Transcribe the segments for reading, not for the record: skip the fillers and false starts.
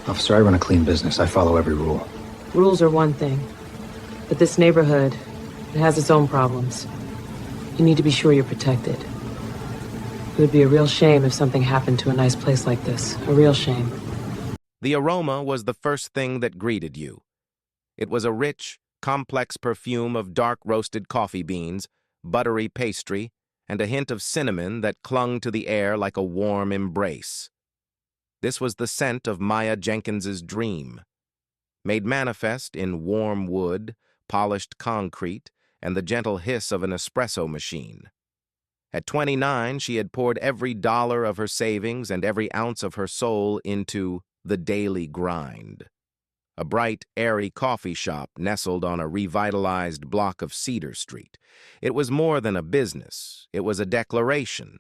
Officer, I run a clean business. I follow every rule. Rules are one thing, but this neighborhood, it has its own problems. You need to be sure you're protected. It would be a real shame if something happened to a nice place like this. A real shame. The aroma was the first thing that greeted you. It was a rich, complex perfume of dark roasted coffee beans, buttery pastry, and a hint of cinnamon that clung to the air like a warm embrace. This was the scent of Maya Jenkins's dream, made manifest in warm wood, polished concrete, and the gentle hiss of an espresso machine. At 29, she had poured every dollar of her savings and every ounce of her soul into the daily grind. A bright, airy coffee shop nestled on a revitalized block of Cedar Street. It was more than a business. It was a declaration.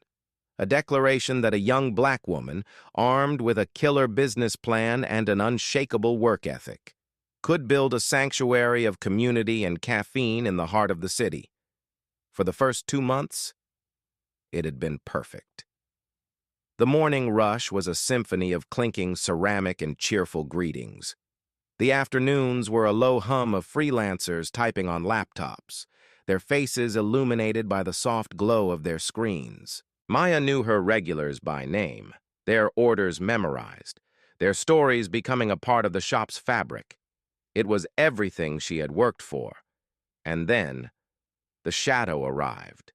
A declaration that a young black woman, armed with a killer business plan and an unshakable work ethic, could build a sanctuary of community and caffeine in the heart of the city. For the first 2 months, it had been perfect. The morning rush was a symphony of clinking ceramic and cheerful greetings. The afternoons were a low hum of freelancers typing on laptops, their faces illuminated by the soft glow of their screens. Maya knew her regulars by name, their orders memorized, their stories becoming a part of the shop's fabric. It was everything she had worked for. And then, the shadow arrived.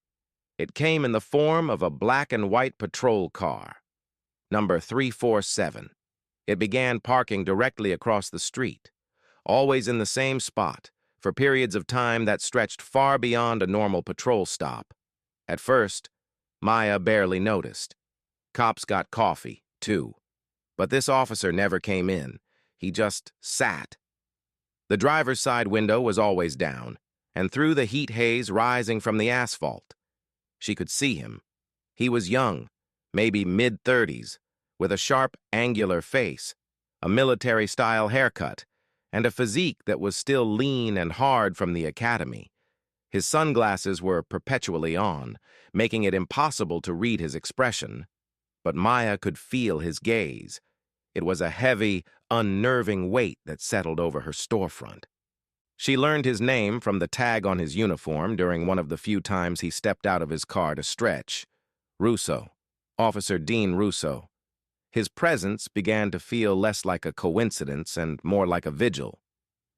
It came in the form of a black and white patrol car, number 347. It began parking directly across the street, always in the same spot, for periods of time that stretched far beyond a normal patrol stop. At first, Maya barely noticed. Cops got coffee, too. But this officer never came in. He just sat. The driver's side window was always down, and through the heat haze rising from the asphalt, she could see him. He was young, maybe mid-30s, with a sharp, angular face, a military-style haircut, and a physique that was still lean and hard from the academy. His sunglasses were perpetually on, making it impossible to read his expression, but Maya could feel his gaze. It was a heavy, unnerving weight that settled over her storefront. She learned his name from the tag on his uniform during one of the few times he stepped out of his car to stretch. Russo, Officer Dean Russo. His presence began to feel less like a coincidence and more like a vigil.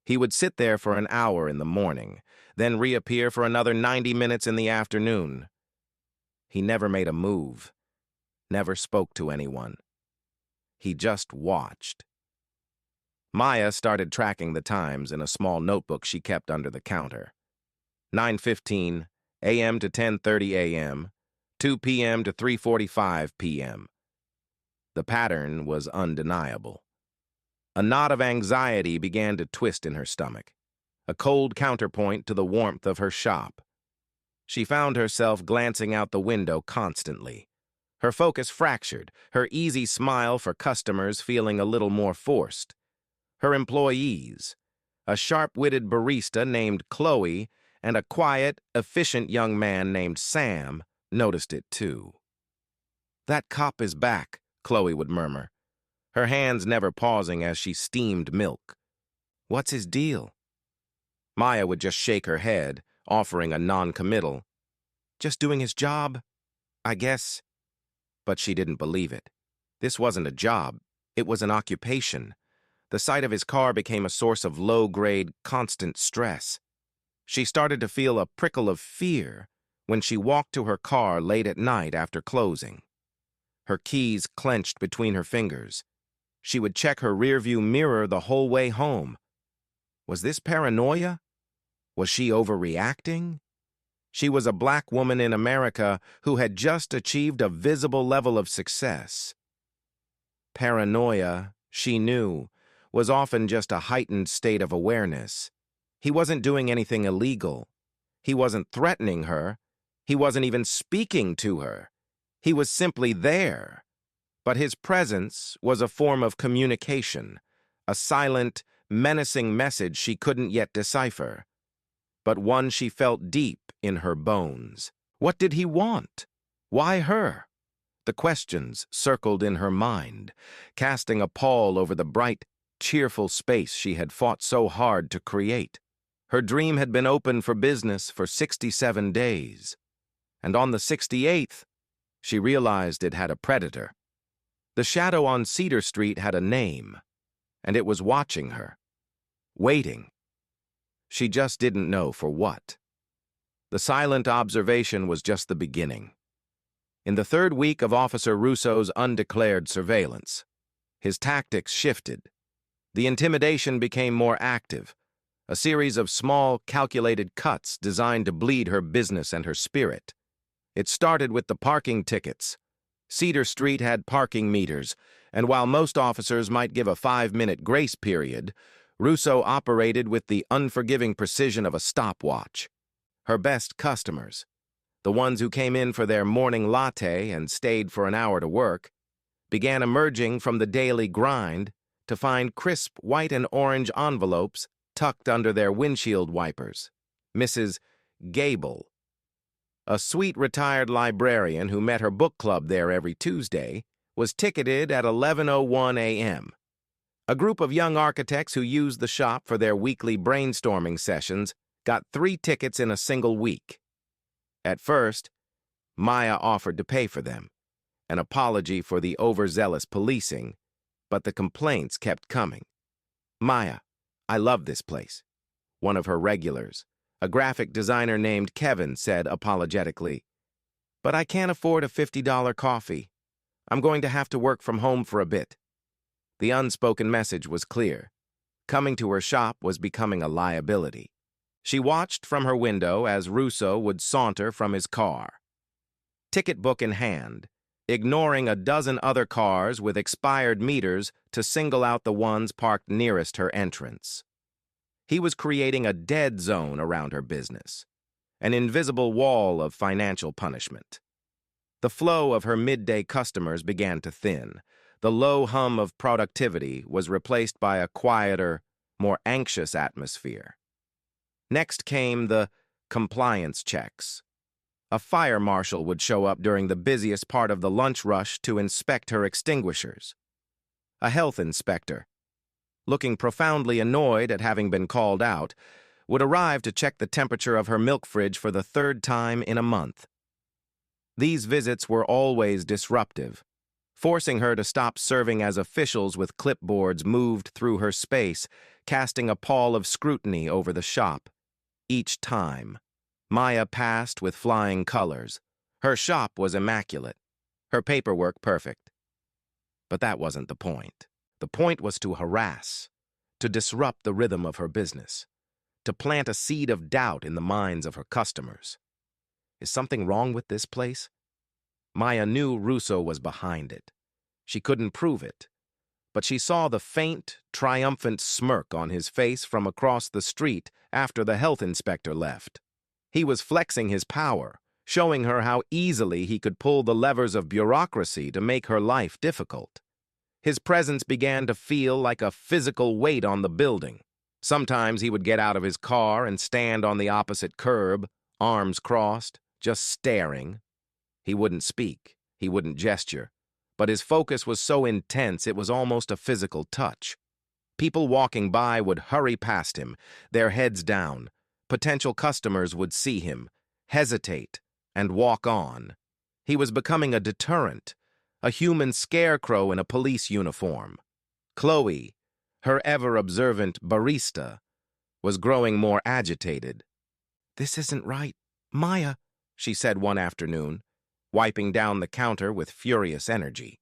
He would sit there for an hour in the morning, then reappear for another 90 minutes in the afternoon. He never made a move, never spoke to anyone. He just watched. Maya started tracking the times in a small notebook she kept under the counter. 9:15 a.m. to 10:30 a.m., 2 p.m. to 3:45 p.m. The pattern was undeniable. A knot of anxiety began to twist in her stomach, a cold counterpoint to the warmth of her shop. She found herself glancing out the window constantly. Her focus fractured, her easy smile for customers feeling a little more forced. Her employees, a sharp-witted barista named Chloe and a quiet, efficient young man named Sam, noticed it too. "That cop is back," Chloe would murmur, her hands never pausing as she steamed milk. "What's his deal?" Maya would just shake her head, offering a non-committal. "Just doing his job, I guess." But she didn't believe it. This wasn't a job. It was an occupation. The sight of his car became a source of low-grade, constant stress. She started to feel a prickle of fear when she walked to her car late at night after closing. Her keys clenched between her fingers. She would check her rearview mirror the whole way home. Was this paranoia? Was she overreacting? She was a black woman in America who had just achieved a visible level of success. Paranoia, she knew, was often just a heightened state of awareness. He wasn't doing anything illegal. He wasn't threatening her. He wasn't even speaking to her. He was simply there. But his presence was a form of communication, a silent, menacing message she couldn't yet decipher, but one she felt deep in her bones. What did he want? Why her? The questions circled in her mind, casting a pall over the bright, cheerful space she had fought so hard to create. Her dream had been open for business for 67 days, and on the 68th, she realized it had a predator. The shadow on Cedar Street had a name, and it was watching her, waiting. She just didn't know for what. The silent observation was just the beginning. In the third week of Officer Russo's undeclared surveillance, his tactics shifted. The intimidation became more active, a series of small, calculated cuts designed to bleed her business and her spirit. It started with the parking tickets. Cedar Street had parking meters, and while most officers might give a 5-minute grace period, Russo operated with the unforgiving precision of a stopwatch. Her best customers, the ones who came in for their morning latte and stayed for an hour to work, began emerging from the daily grind to find crisp white and orange envelopes tucked under their windshield wipers. Mrs. Gable, a sweet retired librarian who met her book club there every Tuesday, was ticketed at 11:01 a.m. A group of young architects who used the shop for their weekly brainstorming sessions got 3 tickets in a single week. At first, Maya offered to pay for them, an apology for the overzealous policing, but the complaints kept coming. "Maya, I love this place," one of her regulars, a graphic designer named Kevin, said apologetically. "But I can't afford a $50 coffee. I'm going to have to work from home for a bit." The unspoken message was clear. Coming to her shop was becoming a liability. She watched from her window as Russo would saunter from his car, ticket book in hand, ignoring a dozen other cars with expired meters to single out the ones parked nearest her entrance. He was creating a dead zone around her business, an invisible wall of financial punishment. The flow of her midday customers began to thin. The low hum of productivity was replaced by a quieter, more anxious atmosphere. Next came the compliance checks. A fire marshal would show up during the busiest part of the lunch rush to inspect her extinguishers. A health inspector, looking profoundly annoyed at having been called out, would arrive to check the temperature of her milk fridge for the 3rd time in a month. These visits were always disruptive, forcing her to stop serving as officials with clipboards moved through her space, casting a pall of scrutiny over the shop. Each time, Maya passed with flying colors. Her shop was immaculate, her paperwork perfect. But that wasn't the point. The point was to harass, to disrupt the rhythm of her business, to plant a seed of doubt in the minds of her customers. Is something wrong with this place? Maya knew Russo was behind it. She couldn't prove it, but she saw the faint, triumphant smirk on his face from across the street after the health inspector left. He was flexing his power, showing her how easily he could pull the levers of bureaucracy to make her life difficult. His presence began to feel like a physical weight on the building. Sometimes he would get out of his car and stand on the opposite curb, arms crossed, just staring. He wouldn't speak, he wouldn't gesture, but his focus was so intense it was almost a physical touch. People walking by would hurry past him, their heads down. Potential customers would see him, hesitate, and walk on. He was becoming a deterrent, a human scarecrow in a police uniform. Chloe, her ever-observant barista, was growing more agitated. "This isn't right, Maya," she said one afternoon, wiping down the counter with furious energy.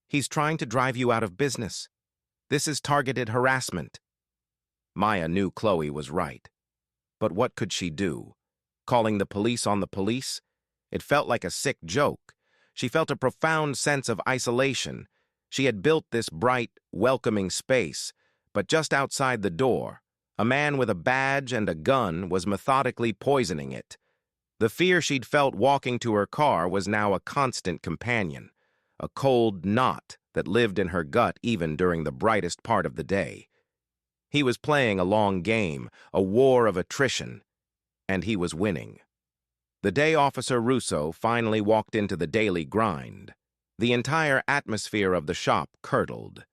"He's trying to drive you out of business. This is targeted harassment." Maya knew Chloe was right. But what could she do? Calling the police on the police? It felt like a sick joke. She felt a profound sense of isolation. She had built this bright, welcoming space, but just outside the door, a man with a badge and a gun was methodically poisoning it. The fear she'd felt walking to her car was now a constant companion, a cold knot that lived in her gut even during the brightest part of the day. He was playing a long game, a war of attrition, and he was winning. The day Officer Russo finally walked into the daily grind, the entire atmosphere of the shop curdled.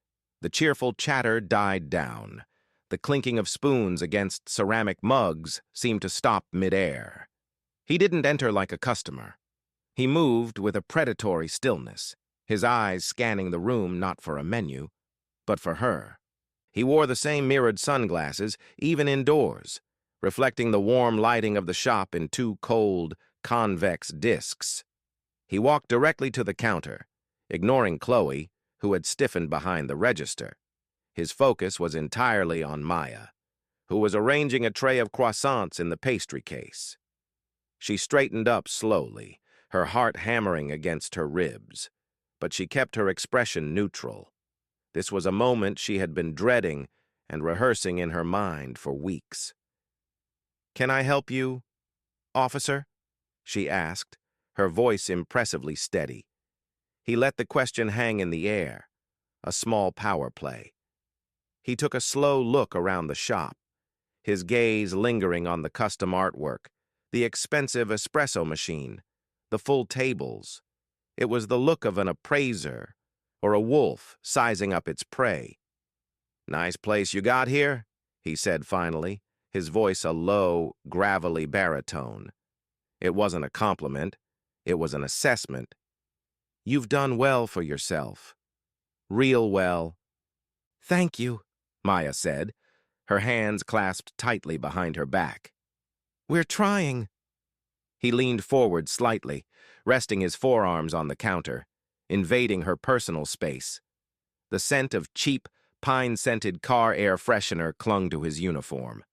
The cheerful chatter died down. The clinking of spoons against ceramic mugs seemed to stop midair. He didn't enter like a customer. He moved with a predatory stillness, his eyes scanning the room not for a menu, but for her. He wore the same mirrored sunglasses, even indoors, reflecting the warm lighting of the shop in two cold, convex discs. He walked directly to the counter, ignoring Chloe, who had stiffened behind the register. His focus was entirely on Maya, who was arranging a tray of croissants in the pastry case. She straightened up slowly, her heart hammering against her ribs, but she kept her expression neutral. This was a moment she had been dreading and rehearsing in her mind for weeks. "Can I help you, officer?" she asked, her voice impressively steady. He let the question hang in the air, a small power play. He took a slow look around the shop, his gaze lingering on the custom artwork, the expensive espresso machine, the full tables. It was the look of an appraiser or a wolf sizing up its prey. "Nice place you got here," he said finally, his voice a low, gravelly baritone. It wasn't a compliment. It was an assessment. "You've done well for yourself. Real well." "Thank you," Maya said, her hands clasped tightly behind her back. "We're trying." He leaned forward slightly, resting his forearms on the counter, invading her personal space. The scent of cheap, pine-scented car air freshener clung to his uniform.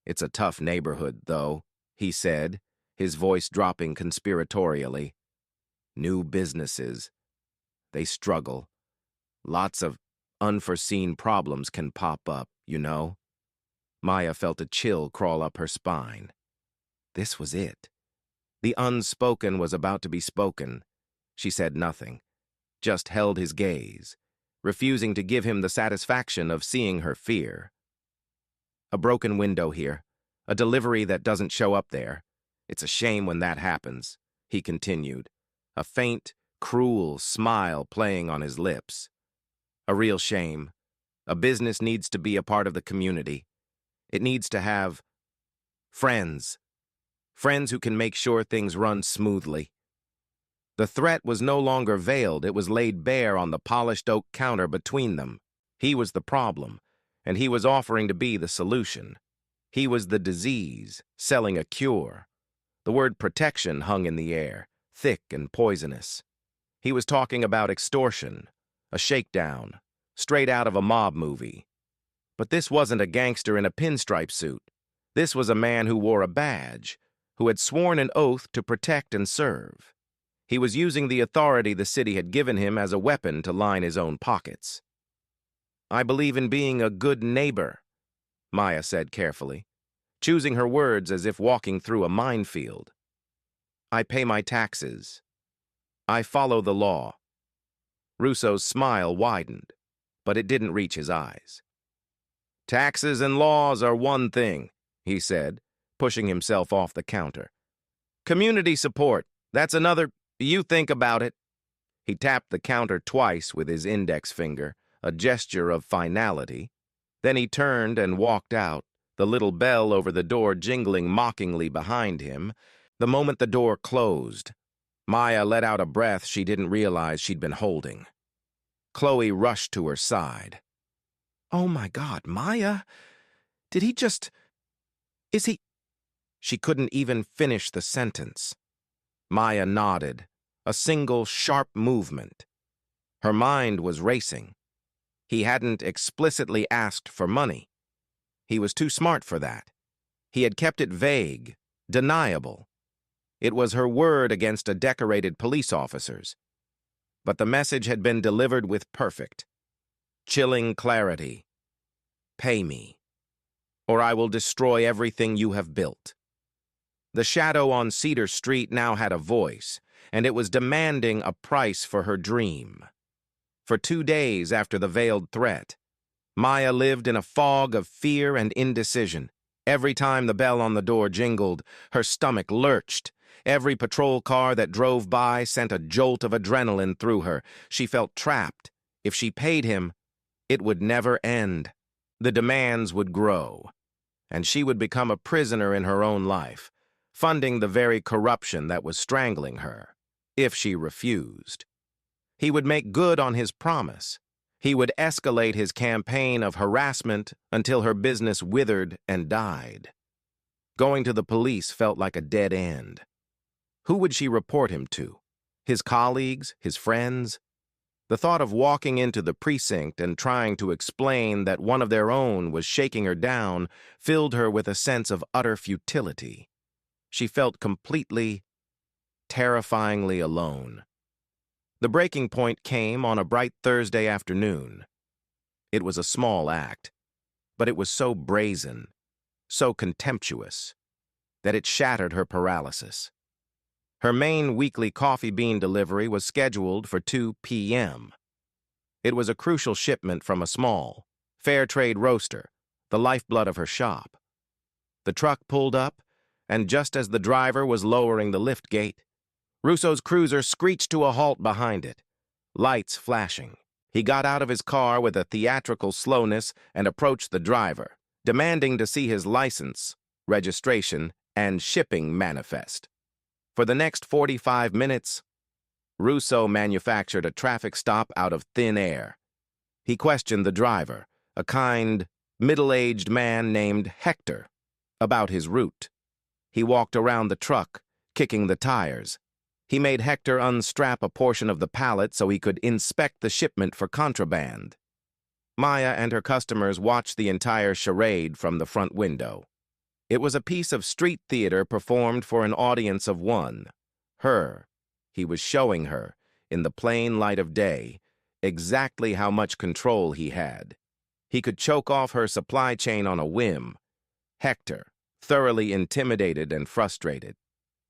"It's a tough neighborhood, though," he said, his voice dropping conspiratorially. "New businesses. They struggle. Lots of unforeseen problems can pop up, you know." Maya felt a chill crawl up her spine. This was it. The unspoken was about to be spoken. She said nothing, just held his gaze, refusing to give him the satisfaction of seeing her fear. "A broken window here, a delivery that doesn't show up there. It's a shame when that happens," he continued, a faint, cruel smile playing on his lips. "A real shame. A business needs to be a part of the community. It needs to have friends. Friends who can make sure things run smoothly." The threat was no longer veiled. It was laid bare on the polished oak counter between them. He was the problem, and he was offering to be the solution. He was the disease, selling a cure. The word protection hung in the air, thick and poisonous. He was talking about extortion, a shakedown, straight out of a mob movie. But this wasn't a gangster in a pinstripe suit. This was a man who wore a badge, who had sworn an oath to protect and serve. He was using the authority the city had given him as a weapon to line his own pockets. "I believe in being a good neighbor," Maya said carefully, choosing her words as if walking through a minefield. "I pay my taxes. I follow the law." Russo's smile widened, but it didn't reach his eyes. "Taxes and laws are one thing," he said, pushing himself off the counter. "Community support, that's another. You think about it." He tapped the counter twice with his index finger, a gesture of finality. Then he turned and walked out, the little bell over the door jingling mockingly behind him. The moment the door closed, Maya let out a breath she didn't realize she'd been holding. Chloe rushed to her side. "Oh my God, Maya! Did he just... Is he..." She couldn't even finish the sentence. Maya nodded, a single sharp movement. Her mind was racing. He hadn't explicitly asked for money. He was too smart for that. He had kept it vague, deniable. It was her word against a decorated police officer's. But the message had been delivered with perfect, chilling clarity. "Pay me, or I will destroy everything you have built." The shadow on Cedar Street now had a voice, and it was demanding a price for her dream. For 2 days after the veiled threat, Maya lived in a fog of fear and indecision. Every time the bell on the door jingled, her stomach lurched, Every patrol car that drove by sent a jolt of adrenaline through her. She felt trapped. If she paid him, it would never end. The demands would grow, and she would become a prisoner in her own life, funding the very corruption that was strangling her, if she refused. He would make good on his promise. He would escalate his campaign of harassment until her business withered and died. Going to the police felt like a dead end. Who would she report him to? His colleagues? His friends? The thought of walking into the precinct and trying to explain that one of their own was shaking her down filled her with a sense of utter futility. She felt completely, terrifyingly alone. The breaking point came on a bright Thursday afternoon. It was a small act, but it was so brazen, so contemptuous, that it shattered her paralysis. Her main weekly coffee bean delivery was scheduled for 2 p.m. It was a crucial shipment from a small, fair trade roaster, the lifeblood of her shop. The truck pulled up, and just as the driver was lowering the lift gate, Russo's cruiser screeched to a halt behind it, lights flashing. He got out of his car with a theatrical slowness and approached the driver, demanding to see his license, registration, and shipping manifest. For the next 45 minutes, Russo manufactured a traffic stop out of thin air. He questioned the driver, a kind, middle-aged man named Hector, about his route. He walked around the truck, kicking the tires. He made Hector unstrap a portion of the pallet so he could inspect the shipment for contraband. Maya and her customers watched the entire charade from the front window. It was a piece of street theater performed for an audience of one. Her. He was showing her, in the plain light of day, exactly how much control he had. He could choke off her supply chain on a whim. Hector, thoroughly intimidated and frustrated,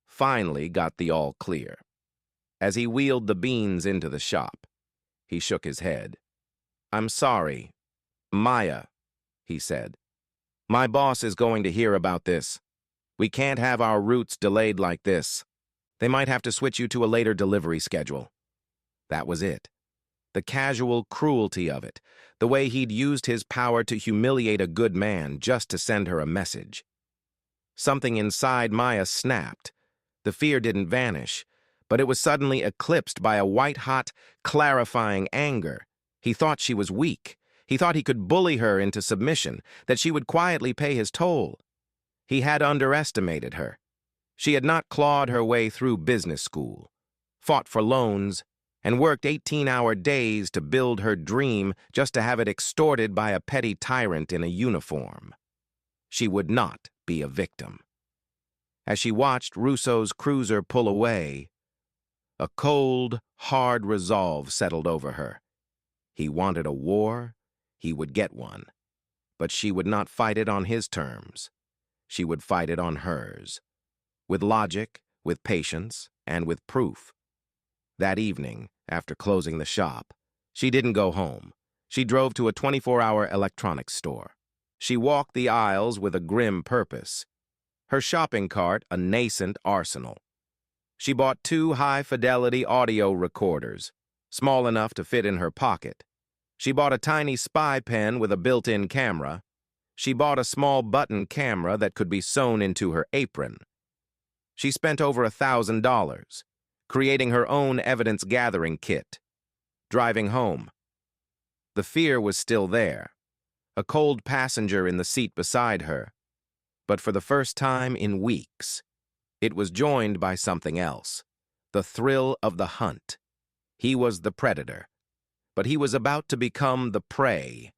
finally got the all clear. As he wheeled the beans into the shop, he shook his head. "I'm sorry, Maya," he said. "My boss is going to hear about this. We can't have our routes delayed like this. They might have to switch you to a later delivery schedule." That was it. The casual cruelty of it, the way he'd used his power to humiliate a good man just to send her a message. Something inside Maya snapped. The fear didn't vanish, but it was suddenly eclipsed by a white-hot, clarifying anger. He thought she was weak. He thought he could bully her into submission, that she would quietly pay his toll. He had underestimated her. She had not clawed her way through business school, fought for loans, and worked 18-hour days to build her dream just to have it extorted by a petty tyrant in a uniform. She would not be a victim. As she watched Russo's cruiser pull away, a cold, hard resolve settled over her. He wanted a war, he would get one. But she would not fight it on his terms. She would fight it on hers. With logic, with patience, and with proof. That evening, after closing the shop, she didn't go home. She drove to a 24-hour electronics store. She walked the aisles with a grim purpose. Her shopping cart a nascent arsenal. She bought 2 high-fidelity audio recorders, small enough to fit in her pocket. She bought a tiny spy pen with a built-in camera. She bought a small button camera that could be sewn into her apron. She spent over $1,000, creating her own evidence-gathering kit. Driving home. The fear was still there, a cold passenger in the seat beside her. But for the first time in weeks, it was joined by something else, the thrill of the hunt. He was the predator, but he was about to become the prey.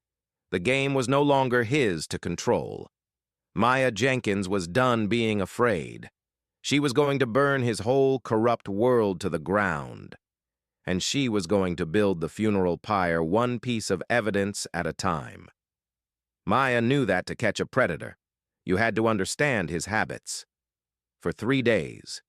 The game was no longer his to control. Maya Jenkins was done being afraid. She was going to burn his whole corrupt world to the ground. And she was going to build the funeral pyre one piece of evidence at a time. Maya knew that to catch a predator, you had to understand his habits. For 3 days,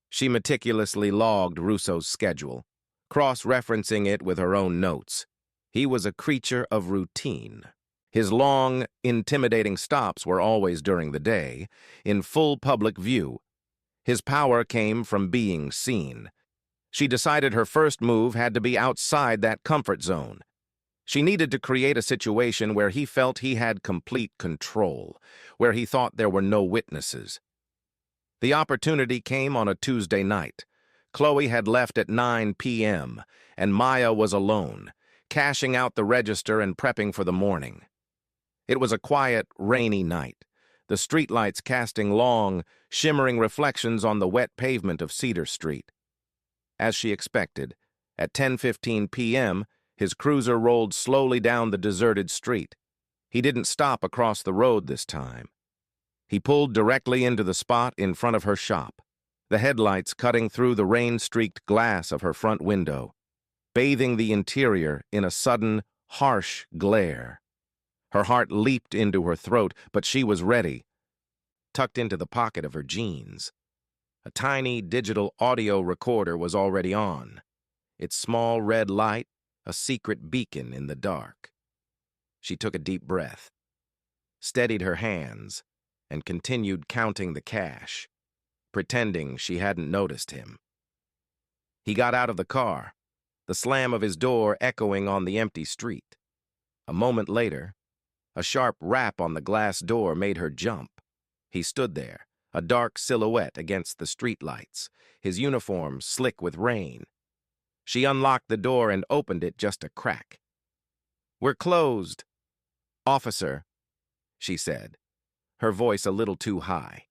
she meticulously logged Russo's schedule, cross-referencing it with her own notes. He was a creature of routine. His long, intimidating stops were always during the day, in full public view. His power came from being seen. She decided her first move had to be outside that comfort zone. She needed to create a situation where he felt he had complete control, where he thought there were no witnesses. The opportunity came on a Tuesday night. Chloe had left at 9 p.m., and Maya was alone, cashing out the register and prepping for the morning. It was a quiet, rainy night, the streetlights casting long, shimmering reflections on the wet pavement of Cedar Street. As she expected, at 10:15 p.m., his cruiser rolled slowly down the deserted street. He didn't stop across the road this time. He pulled directly into the spot in front of her shop, the headlights cutting through the rain-streaked glass of her front window, bathing the interior in a sudden, harsh glare. Her heart leaped into her throat, but she was ready, tucked into the pocket of her jeans. A tiny digital audio recorder was already on, its small red light a secret beacon in the dark. She took a deep breath, steadied her hands, and continued counting the cash, pretending she hadn't noticed him. He got out of the car, the slam of his door echoing on the empty street. A moment later, a sharp rap on the glass door made her jump. He stood there, a dark silhouette against the streetlights, his uniform slick with rain. She unlocked the door and opened it just a crack. "We're closed, officer," she said, her voice a little too high.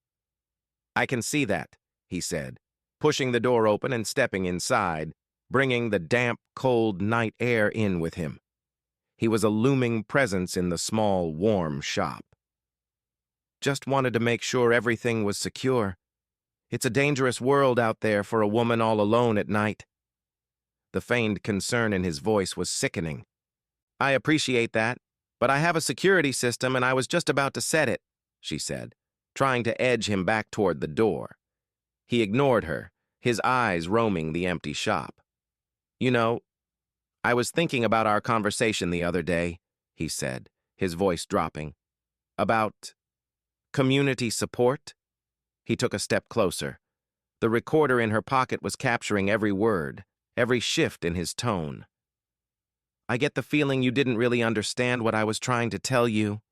"I can see that," he said, pushing the door open and stepping inside, bringing the damp, cold night air in with him. He was a looming presence in the small, warm shop. "Just wanted to make sure everything was secure. It's a dangerous world out there for a woman all alone at night." The feigned concern in his voice was sickening. "I appreciate that, but I have a security system and I was just about to set it," she said, trying to edge him back toward the door. He ignored her, his eyes roaming the empty shop. "You know, I was thinking about our conversation the other day," he said, his voice dropping. "About community support?" He took a step closer. The recorder in her pocket was capturing every word, every shift in his tone. "I get the feeling you didn't really understand what I was trying to tell you."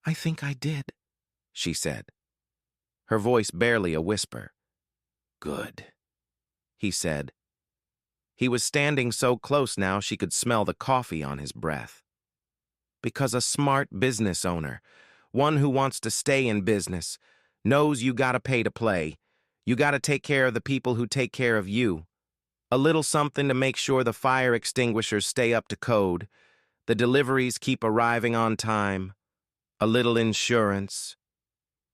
"I think I did," she said, her voice barely a whisper. "Good," he said. He was standing so close now she could smell the coffee on his breath. "Because a smart business owner, one who wants to stay in business, knows you gotta pay to play. You gotta take care of the people who take care of you. A little something to make sure the fire extinguishers stay up to code, the deliveries keep arriving on time, a little insurance."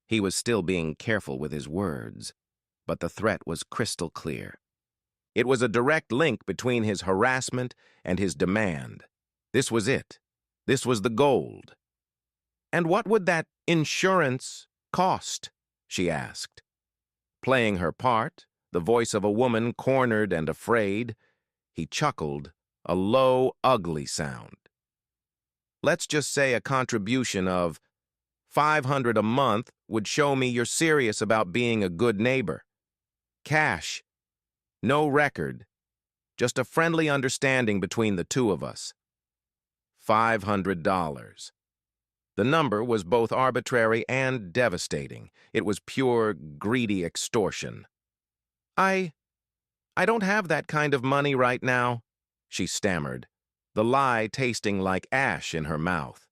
He was still being careful with his words, but the threat was crystal clear. It was a direct link between his harassment and his demand. This was it. This was the gold. "And what would that insurance cost?" she asked. Playing her part, the voice of a woman cornered and afraid, he chuckled, a low, ugly sound. "Let's just say a contribution of $500 a month would show me you're serious about being a good neighbor. Cash. No record. Just a friendly understanding between the two of us. $500. The number was both arbitrary and devastating. It was pure, greedy extortion. I don't have that kind of money right now," she stammered, the lie tasting like ash in her mouth.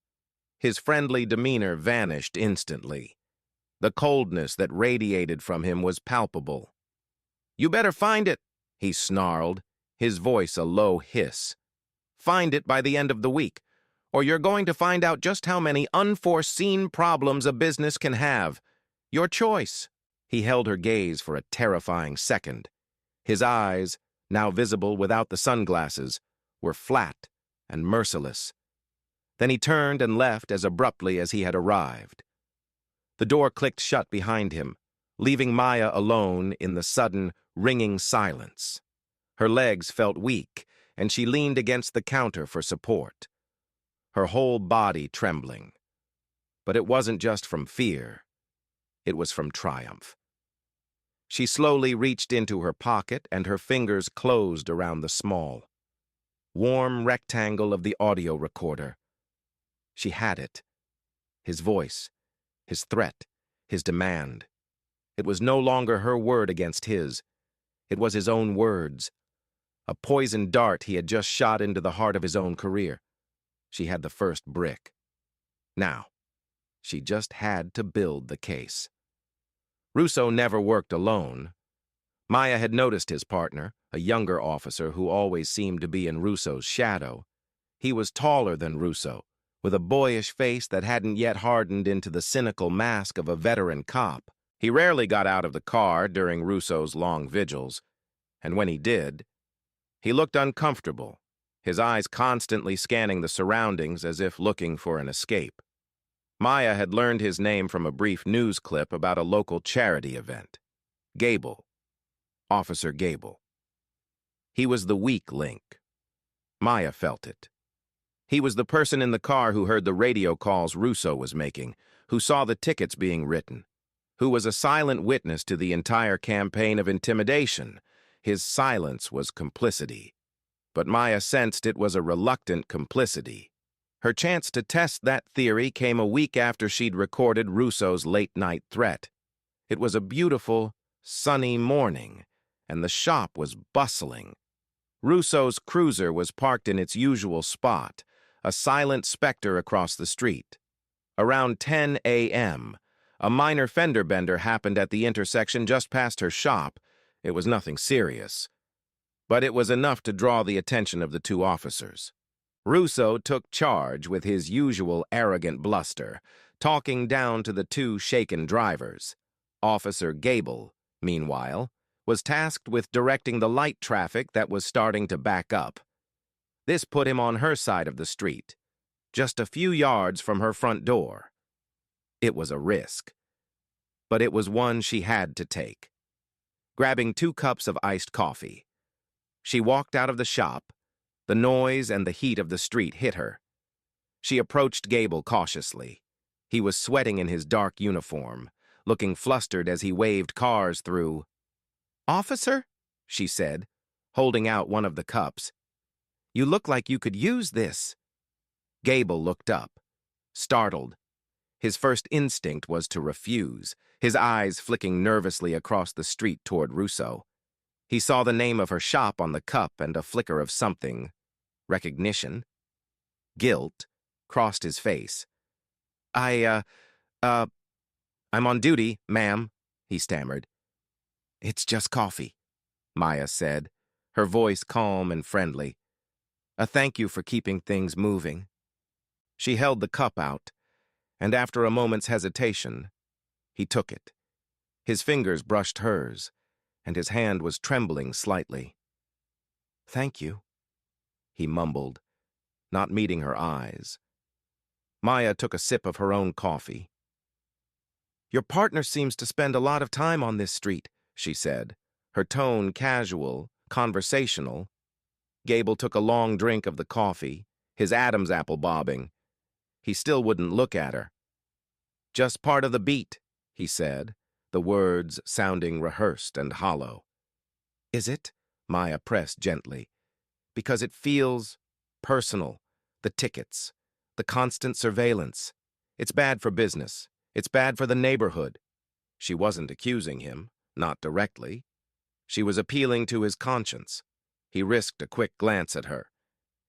His friendly demeanor vanished instantly. The coldness that radiated from him was palpable. "You better find it," he snarled, his voice a low hiss. "Find it by the end of the week, or you're going to find out just how many unforeseen problems a business can have. Your choice." He held her gaze for a terrifying second. His eyes, now visible without the sunglasses, were flat and merciless. Then he turned and left as abruptly as he had arrived. The door clicked shut behind him, leaving Maya alone in the sudden, ringing silence. Her legs felt weak, and she leaned against the counter for support, her whole body trembling. But it wasn't just from fear. It was from triumph. She slowly reached into her pocket and her fingers closed around the small, warm rectangle of the audio recorder. She had it. His voice, his threat, his demand. It was no longer her word against his. It was his own words. A poisoned dart he had just shot into the heart of his own career. She had the first brick. Now, she just had to build the case. Russo never worked alone. Maya had noticed his partner, a younger officer who always seemed to be in Russo's shadow. He was taller than Russo, with a boyish face that hadn't yet hardened into the cynical mask of a veteran cop. He rarely got out of the car during Russo's long vigils, and when he did, he looked uncomfortable, his eyes constantly scanning the surroundings as if looking for an escape. Maya had learned his name from a brief news clip about a local charity event. Gable. Officer Gable. He was the weak link. Maya felt it. He was the person in the car who heard the radio calls Russo was making, who saw the tickets being written, who was a silent witness to the entire campaign of intimidation. His silence was complicity. But Maya sensed it was a reluctant complicity. Her chance to test that theory came a week after she'd recorded Russo's late-night threat. It was a beautiful, sunny morning, and the shop was bustling. Russo's cruiser was parked in its usual spot, a silent specter across the street. Around 10 a.m., a minor fender bender happened at the intersection just past her shop. It was nothing serious, but it was enough to draw the attention of the two officers. Russo took charge with his usual arrogant bluster, talking down to the two shaken drivers. Officer Gable, meanwhile, was tasked with directing the light traffic that was starting to back up. This put him on her side of the street, just a few yards from her front door. It was a risk, but it was one she had to take. Grabbing 2 cups of iced coffee, she walked out of the shop. The noise and the heat of the street hit her. She approached Gable cautiously. He was sweating in his dark uniform, looking flustered as he waved cars through. "Officer," she said, holding out one of the cups. "You look like you could use this." Gable looked up, startled. His first instinct was to refuse, his eyes flicking nervously across the street toward Russo. He saw the name of her shop on the cup and a flicker of something. Recognition. Guilt crossed his face. I'm on duty, ma'am," he stammered. "It's just coffee," Maya said, her voice calm and friendly. "A thank you for keeping things moving." She held the cup out, and after a moment's hesitation, he took it. His fingers brushed hers, and his hand was trembling slightly. "Thank you," he mumbled, not meeting her eyes. Maya took a sip of her own coffee. "Your partner seems to spend a lot of time on this street," she said, her tone casual, conversational. Gable took a long drink of the coffee, his Adam's apple bobbing. He still wouldn't look at her. "Just part of the beat," he said, the words sounding rehearsed and hollow. "Is it?" Maya pressed gently. "Because it feels personal. The tickets, the constant surveillance. It's bad for business. It's bad for the neighborhood." She wasn't accusing him, not directly. She was appealing to his conscience. He risked a quick glance at her,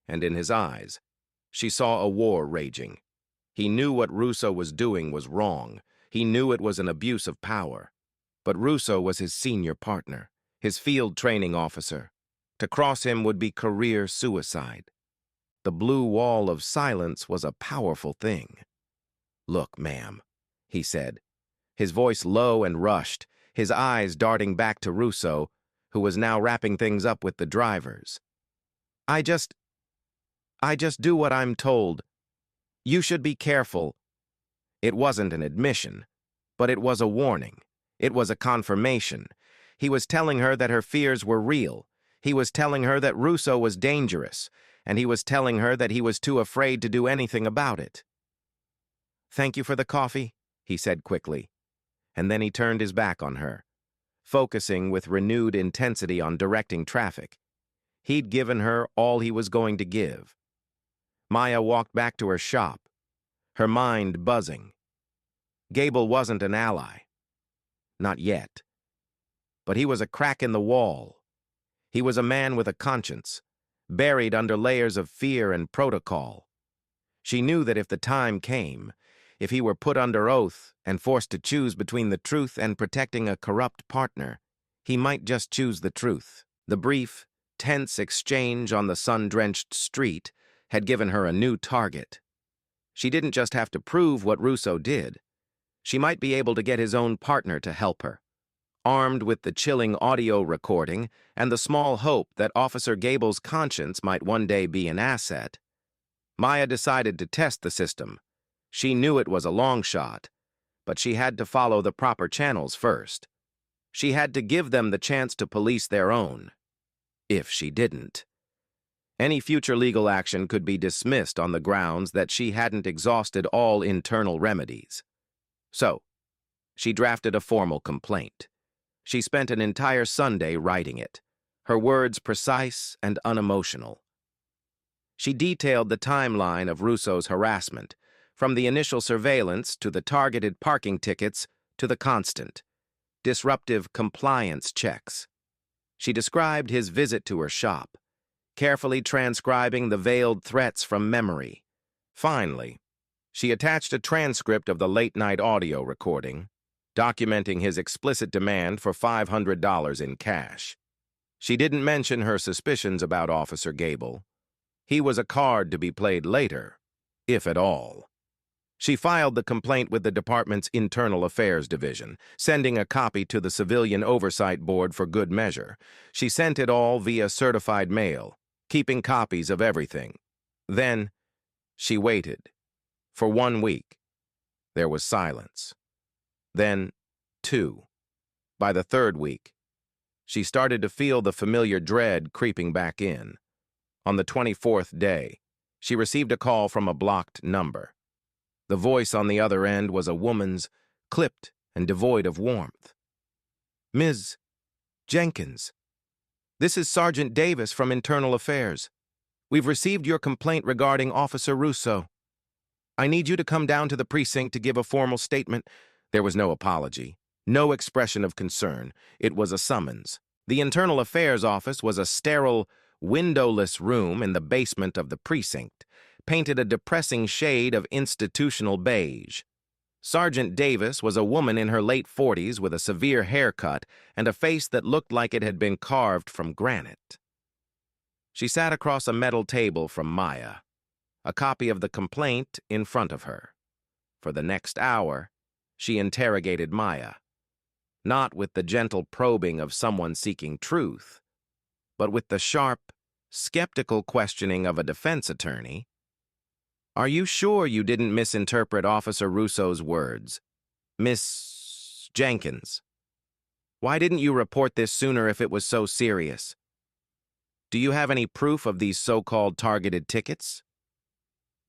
and in his eyes, she saw a war raging. He knew what Russo was doing was wrong. He knew it was an abuse of power. But Russo was his senior partner, his field training officer. To cross him would be career suicide. The blue wall of silence was a powerful thing. "Look, ma'am," he said, his voice low and rushed, his eyes darting back to Russo, who was now wrapping things up with the drivers. I just do what I'm told. You should be careful." It wasn't an admission, but it was a warning. It was a confirmation. He was telling her that her fears were real. He was telling her that Russo was dangerous, and he was telling her that he was too afraid to do anything about it. "Thank you for the coffee," he said quickly, and then he turned his back on her. focusing with renewed intensity on directing traffic. He'd given her all he was going to give. Maya walked back to her shop, her mind buzzing. Gable wasn't an ally. Not yet. But he was a crack in the wall. He was a man with a conscience, buried under layers of fear and protocol. She knew that if the time came, if he were put under oath and forced to choose between the truth and protecting a corrupt partner, he might just choose the truth. The brief, tense exchange on the sun-drenched street had given her a new target. She didn't just have to prove what Russo did. She might be able to get his own partner to help her, armed with the chilling audio recording and the small hope that Officer Gable's conscience might one day be an asset. Maya decided to test the system. She knew it was a long shot, but she had to follow the proper channels first. She had to give them the chance to police their own. If she didn't, any future legal action could be dismissed on the grounds that she hadn't exhausted all internal remedies. So, she drafted a formal complaint. She spent an entire Sunday writing it, her words precise and unemotional. She detailed the timeline of Russo's harassment, from the initial surveillance to the targeted parking tickets to the constant, disruptive compliance checks. She described his visit to her shop, carefully transcribing the veiled threats from memory. Finally, she attached a transcript of the late-night audio recording, documenting his explicit demand for $500 in cash. She didn't mention her suspicions about Officer Gable. He was a card to be played later, if at all. She filed the complaint with the department's Internal Affairs Division, sending a copy to the Civilian Oversight Board for good measure. She sent it all via certified mail, keeping copies of everything. Then, she waited. For 1 week, there was silence. Then, 2. By the 3rd week, she started to feel the familiar dread creeping back in. On the 24th day, she received a call from a blocked number. The voice on the other end was a woman's, clipped and devoid of warmth. "Ms. Jenkins, this is Sergeant Davis from Internal Affairs. We've received your complaint regarding Officer Russo. I need you to come down to the precinct to give a formal statement." There was no apology, no expression of concern. It was a summons. The Internal Affairs office was a sterile, windowless room in the basement of the precinct, painted a depressing shade of institutional beige. Sergeant Davis was a woman in her late 40s with a severe haircut and a face that looked like it had been carved from granite. She sat across a metal table from Maya, a copy of the complaint in front of her. For the next hour, she interrogated Maya, not with the gentle probing of someone seeking truth, but with the sharp, skeptical questioning of a defense attorney. "Are you sure you didn't misinterpret Officer Russo's words? Miss Jenkins, why didn't you report this sooner if it was so serious? Do you have any proof of these so-called targeted tickets?"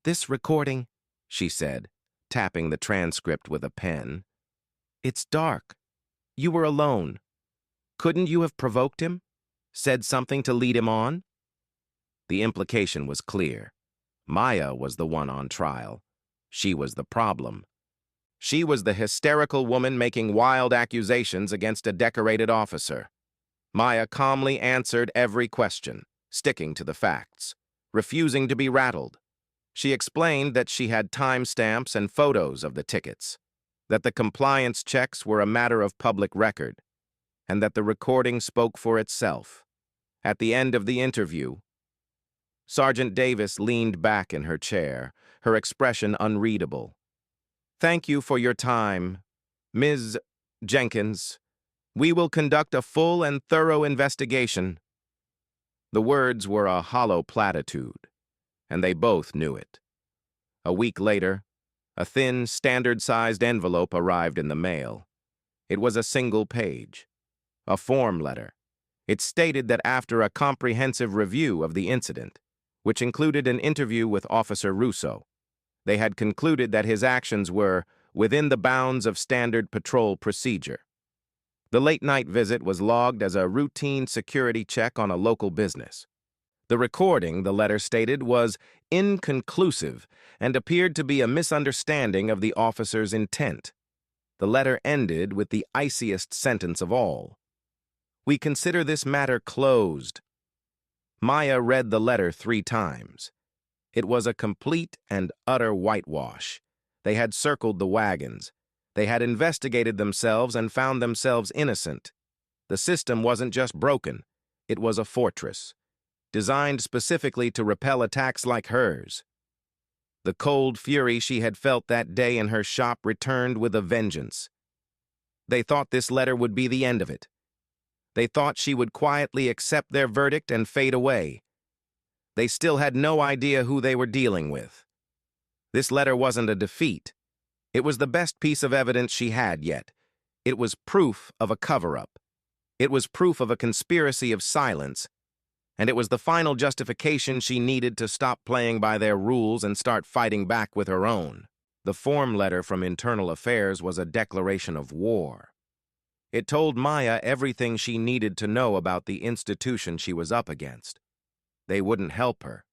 "This recording," she said, tapping the transcript with a pen. "It's dark. You were alone. Couldn't you have provoked him? Said something to lead him on?" The implication was clear. Maya was the one on trial. She was the problem. She was the hysterical woman making wild accusations against a decorated officer. Maya calmly answered every question, sticking to the facts, refusing to be rattled. She explained that she had timestamps and photos of the tickets, that the compliance checks were a matter of public record, and that the recording spoke for itself. At the end of the interview, Sergeant Davis leaned back in her chair, her expression unreadable. "Thank you for your time, Ms. Jenkins. We will conduct a full and thorough investigation." The words were a hollow platitude, and they both knew it. A week later, a thin, standard-sized envelope arrived in the mail. It was a single page, a form letter. It stated that after a comprehensive review of the incident, which included an interview with Officer Russo, they had concluded that his actions were within the bounds of standard patrol procedure. The late-night visit was logged as a routine security check on a local business. The recording, the letter stated, was inconclusive and appeared to be a misunderstanding of the officer's intent. The letter ended with the iciest sentence of all. "We consider this matter closed." Maya read the letter 3 times. It was a complete and utter whitewash. They had circled the wagons. They had investigated themselves and found themselves innocent. The system wasn't just broken. It was a fortress, designed specifically to repel attacks like hers. The cold fury she had felt that day in her shop returned with a vengeance. They thought this letter would be the end of it. They thought she would quietly accept their verdict and fade away. They still had no idea who they were dealing with. This letter wasn't a defeat. It was the best piece of evidence she had yet. It was proof of a cover-up. It was proof of a conspiracy of silence, and it was the final justification she needed to stop playing by their rules and start fighting back with her own. The form letter from Internal Affairs was a declaration of war. It told Maya everything she needed to know about the institution she was up against. They wouldn't help her.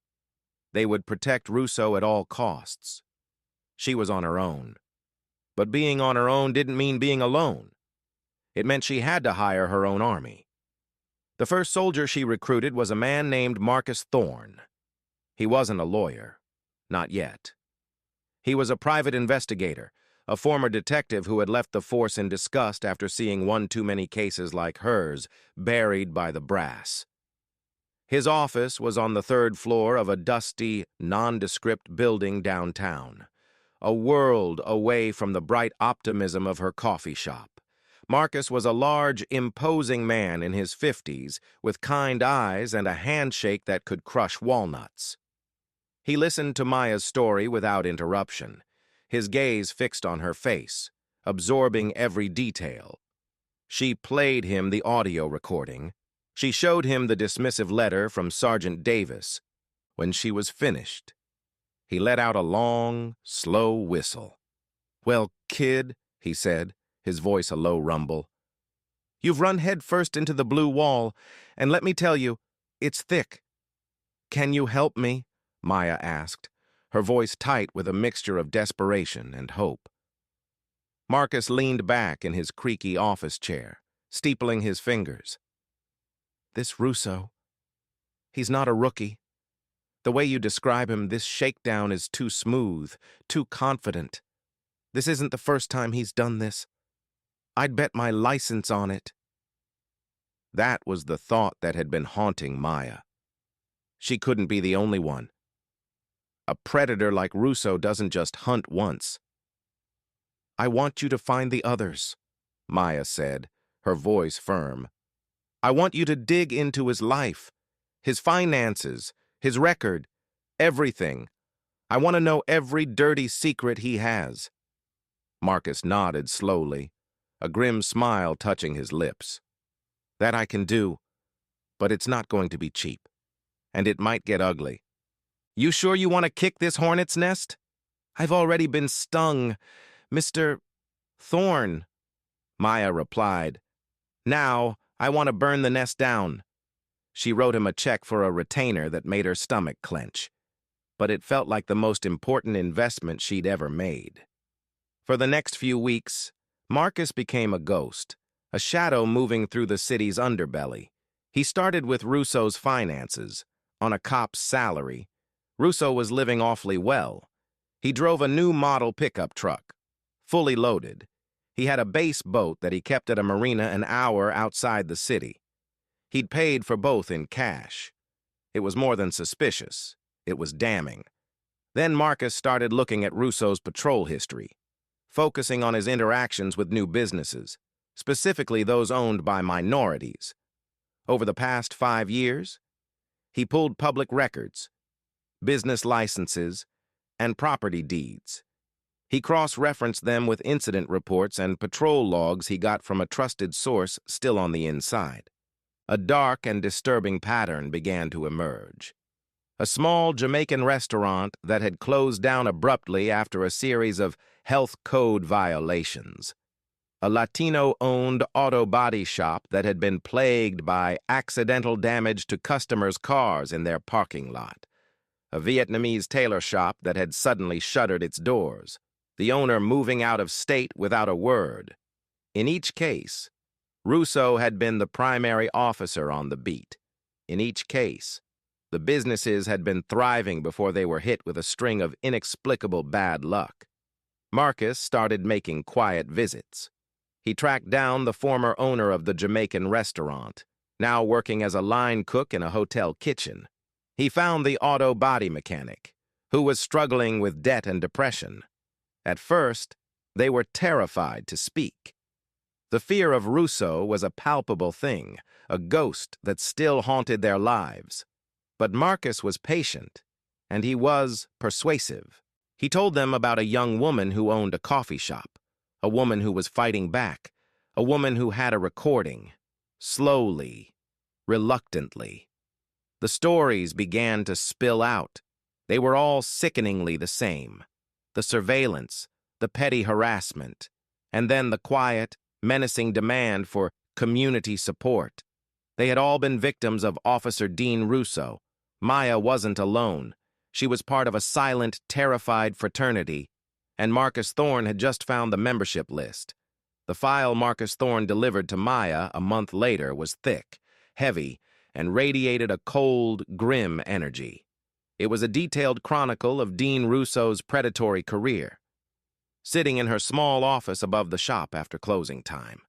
They would protect Russo at all costs. She was on her own. But being on her own didn't mean being alone. It meant she had to hire her own army. The first soldier she recruited was a man named Marcus Thorne. He wasn't a lawyer. Not yet. He was a private investigator, a former detective who had left the force in disgust after seeing one too many cases like hers buried by the brass. His office was on the 3rd floor of a dusty, nondescript building downtown, a world away from the bright optimism of her coffee shop. Marcus was a large, imposing man in his 50s, with kind eyes and a handshake that could crush walnuts. He listened to Maya's story without interruption, his gaze fixed on her face, absorbing every detail. She played him the audio recording. She showed him the dismissive letter from Sergeant Davis. When she was finished, he let out a long, slow whistle. "Well, kid," he said, his voice a low rumble, "you've run headfirst into the blue wall, and let me tell you, it's thick." "Can you help me?" Maya asked, her voice tight with a mixture of desperation and hope. Marcus leaned back in his creaky office chair, steepling his fingers. "This Russo, he's not a rookie. The way you describe him, this shakedown is too smooth, too confident. This isn't the first time he's done this. I'd bet my license on it." That was the thought that had been haunting Maya. She couldn't be the only one. A predator like Russo doesn't just hunt once. "I want you to find the others," Maya said, her voice firm. "I want you to dig into his life, his finances, his record, everything. I want to know every dirty secret he has." Marcus nodded slowly, a grim smile touching his lips. "That I can do, but it's not going to be cheap, and it might get ugly." "You sure you want to kick this hornet's nest?" "I've already been stung, Mr. Thorne," Maya replied. "Now, I want to burn the nest down." She wrote him a check for a retainer that made her stomach clench, but it felt like the most important investment she'd ever made. For the next few weeks, Marcus became a ghost, a shadow moving through the city's underbelly. He started with Russo's finances, on a cop's salary. Russo was living awfully well. He drove a new model pickup truck, fully loaded. He had a base boat that he kept at a marina an hour outside the city. He'd paid for both in cash. It was more than suspicious. It was damning. Then Marcus started looking at Russo's patrol history, focusing on his interactions with new businesses, specifically those owned by minorities. Over the past 5 years, he pulled public records, business licenses, and property deeds. He cross-referenced them with incident reports and patrol logs he got from a trusted source still on the inside. A dark and disturbing pattern began to emerge. A small Jamaican restaurant that had closed down abruptly after a series of health code violations. a Latino-owned auto body shop that had been plagued by accidental damage to customers' cars in their parking lot, a Vietnamese tailor shop that had suddenly shuttered its doors, the owner moving out of state without a word. In each case, Russo had been the primary officer on the beat. In each case, the businesses had been thriving before they were hit with a string of inexplicable bad luck. Marcus started making quiet visits. He tracked down the former owner of the Jamaican restaurant, now working as a line cook in a hotel kitchen. He found the auto body mechanic, who was struggling with debt and depression. At first, they were terrified to speak. The fear of Russo was a palpable thing, a ghost that still haunted their lives. But Marcus was patient, and he was persuasive. He told them about a young woman who owned a coffee shop, a woman who was fighting back, a woman who had a recording. Slowly, reluctantly. The stories began to spill out. They were all sickeningly the same. The surveillance, the petty harassment, and then the quiet, menacing demand for community support. They had all been victims of Officer Dean Russo. Maya wasn't alone. She was part of a silent, terrified fraternity, and Marcus Thorne had just found the membership list. The file Marcus Thorne delivered to Maya a month later was thick, heavy, and radiated a cold, grim energy. It was a detailed chronicle of Dean Russo's predatory career. Sitting in her small office above the shop after closing time,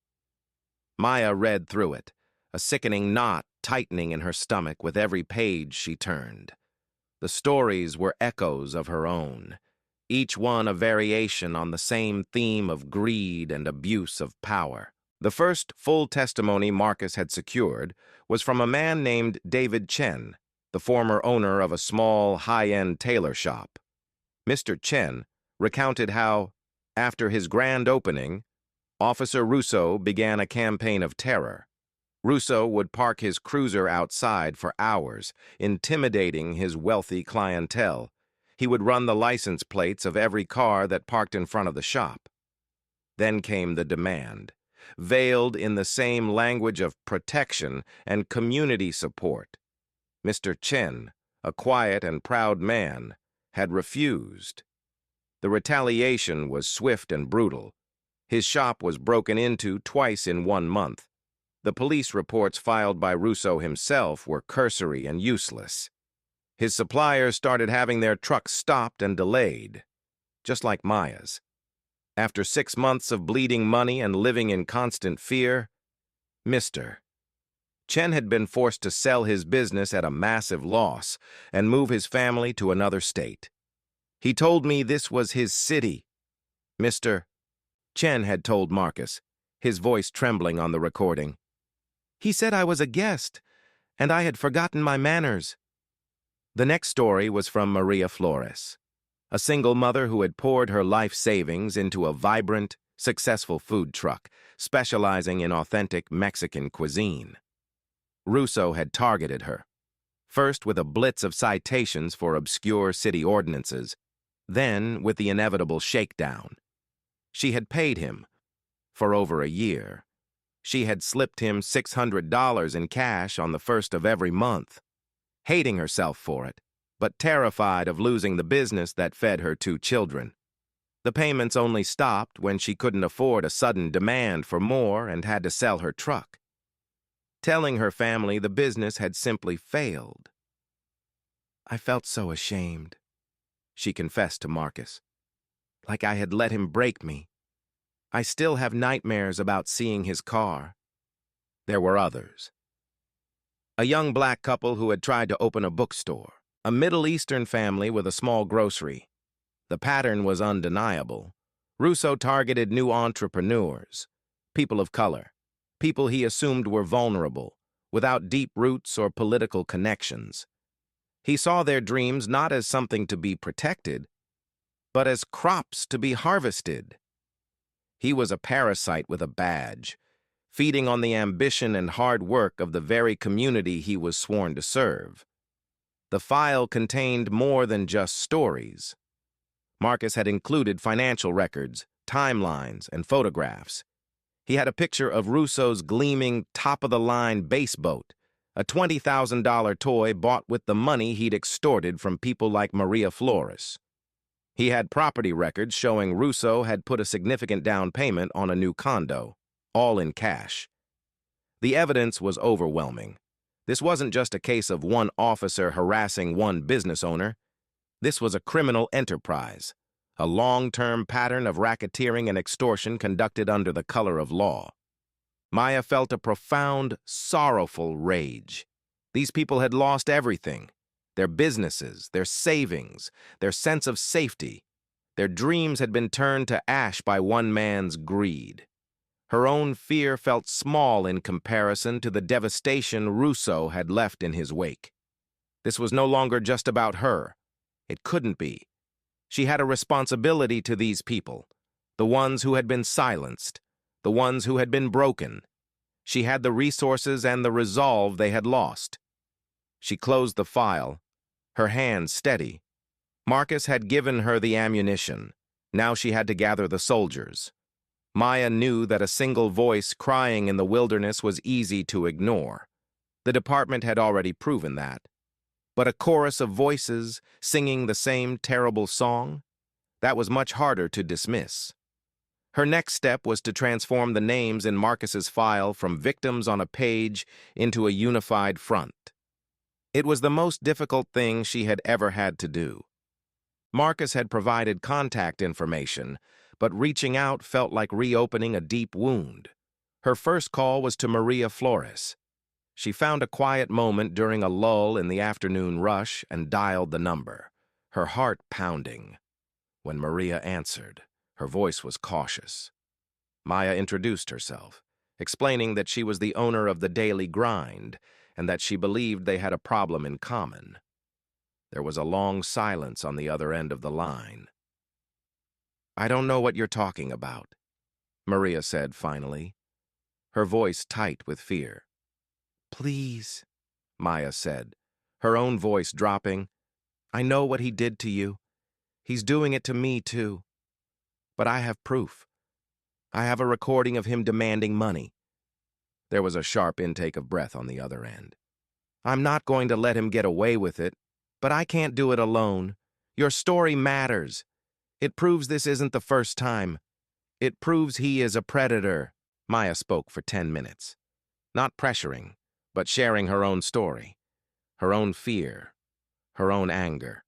Maya read through it, a sickening knot tightening in her stomach with every page she turned. The stories were echoes of her own, each one a variation on the same theme of greed and abuse of power. The first full testimony Marcus had secured was from a man named David Chen, the former owner of a small, high-end tailor shop. Mr. Chen recounted how, after his grand opening, Officer Russo began a campaign of terror. Russo would park his cruiser outside for hours, intimidating his wealthy clientele. He would run the license plates of every car that parked in front of the shop. Then came the demand, veiled in the same language of protection and community support. Mr. Chen, a quiet and proud man, had refused. The retaliation was swift and brutal. His shop was broken into twice in 1 month. The police reports filed by Russo himself were cursory and useless. His suppliers started having their trucks stopped and delayed, just like Maya's. After 6 months of bleeding money and living in constant fear, Mr. Chen had been forced to sell his business at a massive loss and move his family to another state. He told me this was his city. Mr. Chen had told Marcus, his voice trembling on the recording. He said I was a guest, and I had forgotten my manners. The next story was from Maria Flores, a single mother who had poured her life savings into a vibrant, successful food truck, specializing in authentic Mexican cuisine. Russo had targeted her, first with a blitz of citations for obscure city ordinances, then with the inevitable shakedown. She had paid him for over a year. She had slipped him $600 in cash on the first of every month, hating herself for it, but terrified of losing the business that fed her 2 children. The payments only stopped when she couldn't afford a sudden demand for more and had to sell her truck, telling her family the business had simply failed. I felt so ashamed, she confessed to Marcus, like I had let him break me. I still have nightmares about seeing his car. There were others. A young black couple who had tried to open a bookstore, a Middle Eastern family with a small grocery. The pattern was undeniable. Russo targeted new entrepreneurs, people of color, people he assumed were vulnerable, without deep roots or political connections. He saw their dreams not as something to be protected, but as crops to be harvested. He was a parasite with a badge, feeding on the ambition and hard work of the very community he was sworn to serve. The file contained more than just stories. Marcus had included financial records, timelines, and photographs. He had a picture of Russo's gleaming, top-of-the-line bass boat, a $20,000 toy bought with the money he'd extorted from people like Maria Flores. He had property records showing Russo had put a significant down payment on a new condo, all in cash. The evidence was overwhelming. This wasn't just a case of one officer harassing one business owner. This was a criminal enterprise, a long-term pattern of racketeering and extortion conducted under the color of law. Maya felt a profound, sorrowful rage. These people had lost everything: their businesses, their savings, their sense of safety. Their dreams had been turned to ash by one man's greed. Her own fear felt small in comparison to the devastation Russo had left in his wake. This was no longer just about her. It couldn't be. She had a responsibility to these people, the ones who had been silenced, the ones who had been broken. She had the resources and the resolve they had lost. She closed the file, her hands steady. Marcus had given her the ammunition. Now she had to gather the soldiers. Maya knew that a single voice crying in the wilderness was easy to ignore. The department had already proven that. But a chorus of voices singing the same terrible song? That was much harder to dismiss. Her next step was to transform the names in Marcus's file from victims on a page into a unified front. It was the most difficult thing she had ever had to do. Marcus had provided contact information, but reaching out felt like reopening a deep wound. Her first call was to Maria Flores. She found a quiet moment during a lull in the afternoon rush and dialed the number, her heart pounding. When Maria answered, her voice was cautious. Maya introduced herself, explaining that she was the owner of the Daily Grind and that she believed they had a problem in common. There was a long silence on the other end of the line. "I don't know what you're talking about," Maria said finally, her voice tight with fear. "Please," Maya said, her own voice dropping. "I know what he did to you. He's doing it to me, too. But I have proof. I have a recording of him demanding money." There was a sharp intake of breath on the other end. "I'm not going to let him get away with it, but I can't do it alone. Your story matters. It proves this isn't the first time. It proves he is a predator." Maya spoke for 10 minutes, not pressuring, but sharing her own story, her own fear, her own anger.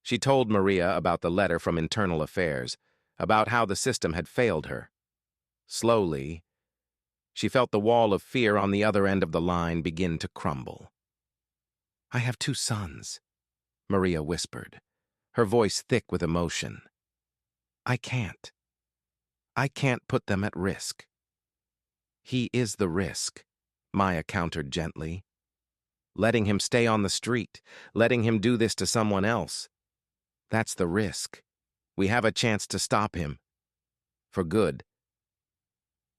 She told Maria about the letter from Internal Affairs, about how the system had failed her. Slowly, she felt the wall of fear on the other end of the line begin to crumble. "I have 2 sons," Maria whispered, her voice thick with emotion. I can't put them at risk." "He is the risk," Maya countered gently. "Letting him stay on the street, letting him do this to someone else. That's the risk. We have a chance to stop him. For good."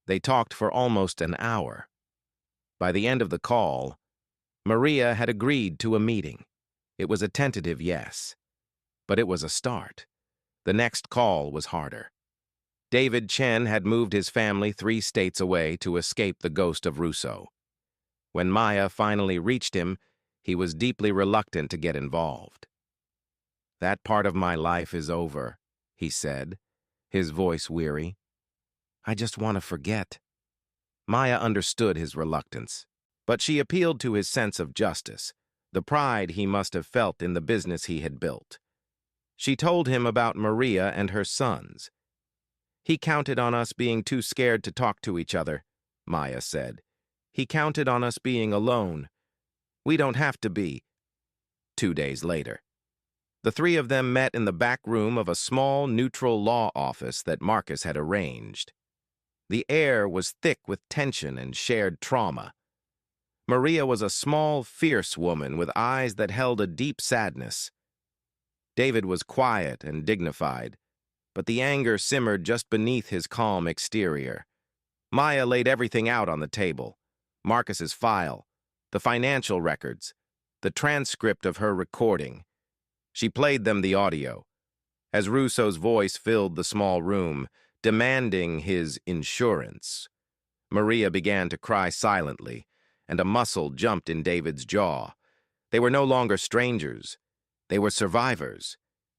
They talked for almost an hour. By the end of the call, Maria had agreed to a meeting. It was a tentative yes, but it was a start. The next call was harder. David Chen had moved his family 3 states away to escape the ghost of Russo. When Maya finally reached him, he was deeply reluctant to get involved. "That part of my life is over," he said, his voice weary. "I just want to forget." Maya understood his reluctance, but she appealed to his sense of justice, the pride he must have felt in the business he had built. She told him about Maria and her sons. "He counted on us being too scared to talk to each other," Maya said. "He counted on us being alone. We don't have to be." 2 days later, the 3 of them met in the back room of a small, neutral law office that Marcus had arranged. The air was thick with tension and shared trauma. Maria was a small, fierce woman with eyes that held a deep sadness. David was quiet and dignified, but the anger simmered just beneath his calm exterior. Maya laid everything out on the table: Marcus's file, the financial records, the transcript of her recording. She played them the audio. As Russo's voice filled the small room, demanding his insurance. Maria began to cry silently, and a muscle jumped in David's jaw. They were no longer strangers. They were survivors.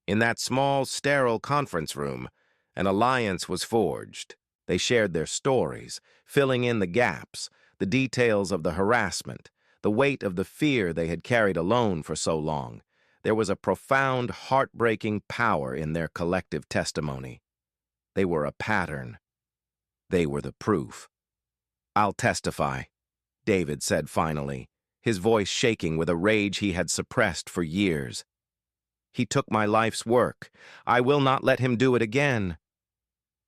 In that small, sterile conference room, an alliance was forged. They shared their stories, filling in the gaps, the details of the harassment, the weight of the fear they had carried alone for so long. There was a profound, heartbreaking power in their collective testimony. They were a pattern. They were the proof. "I'll testify," David said finally, his voice shaking with a rage he had suppressed for years. "He took my life's work. I will not let him do it again."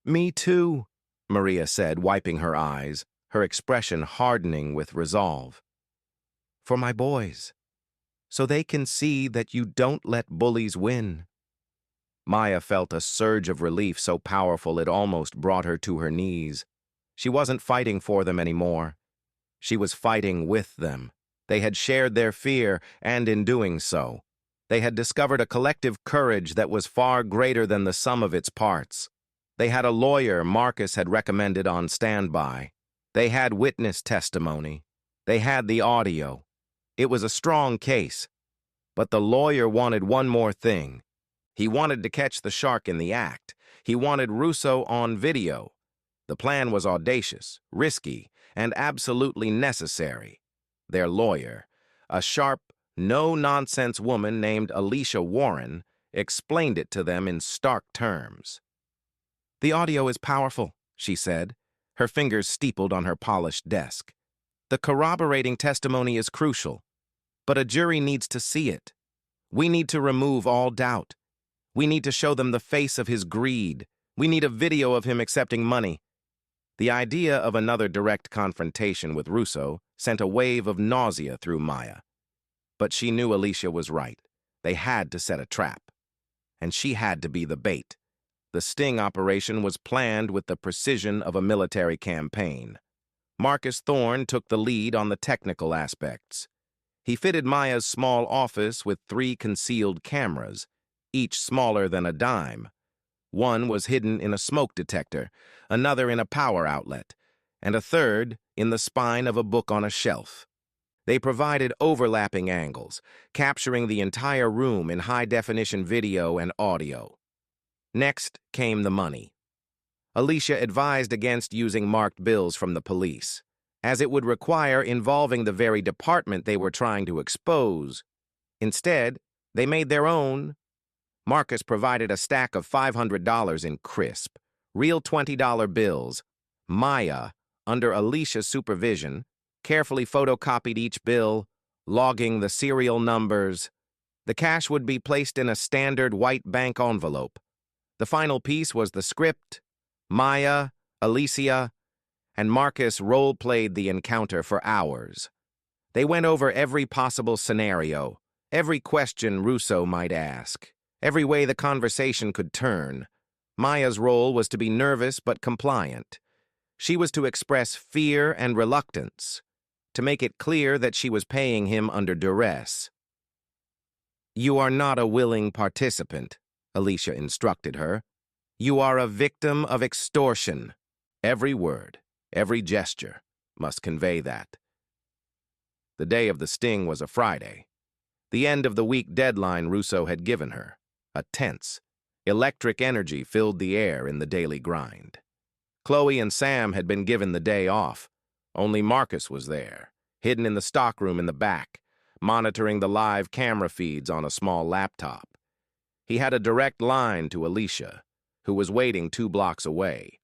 "Me too," Maria said, wiping her eyes, her expression hardening with resolve. "For my boys, so they can see that you don't let bullies win." Maya felt a surge of relief so powerful it almost brought her to her knees. She wasn't fighting for them anymore. She was fighting with them. They had shared their fear, and in doing so, they had discovered a collective courage that was far greater than the sum of its parts. They had a lawyer Marcus had recommended on standby. They had witness testimony. They had the audio. It was a strong case. But the lawyer wanted one more thing. He wanted to catch the shark in the act. He wanted Russo on video. The plan was audacious, risky, and absolutely necessary. Their lawyer, a sharp, no-nonsense woman named Alicia Warren, explained it to them in stark terms. "The audio is powerful," she said, her fingers steepled on her polished desk. "The corroborating testimony is crucial, but a jury needs to see it. We need to remove all doubt. We need to show them the face of his greed. We need a video of him accepting money." The idea of another direct confrontation with Russo sent a wave of nausea through Maya. But she knew Alicia was right. They had to set a trap. And she had to be the bait. The sting operation was planned with the precision of a military campaign. Marcus Thorne took the lead on the technical aspects. He fitted Maya's small office with 3 concealed cameras, each smaller than a dime. One was hidden in a smoke detector, another in a power outlet, and a third in the spine of a book on a shelf. They provided overlapping angles, capturing the entire room in high-definition video and audio. Next came the money. Alicia advised against using marked bills from the police, as it would require involving the very department they were trying to expose. Instead, they made their own. Marcus provided a stack of $500 in crisp, real $20 bills. Maya, under Alicia's supervision, carefully photocopied each bill, logging the serial numbers. The cash would be placed in a standard white bank envelope. The final piece was the script. Maya, Alicia, and Marcus role-played the encounter for hours. They went over every possible scenario, every question Russo might ask, every way the conversation could turn. Maya's role was to be nervous but compliant. She was to express fear and reluctance, to make it clear that she was paying him under duress. "You are not a willing participant," Alicia instructed her. "You are a victim of extortion." Every word, every gesture must convey that. The day of the sting was a Friday, the end of the week deadline Russo had given her. A tense, electric energy filled the air in the daily grind. Chloe and Sam had been given the day off. Only Marcus was there, hidden in the stockroom in the back, monitoring the live camera feeds on a small laptop. He had a direct line to Alicia, who was waiting 2 blocks away.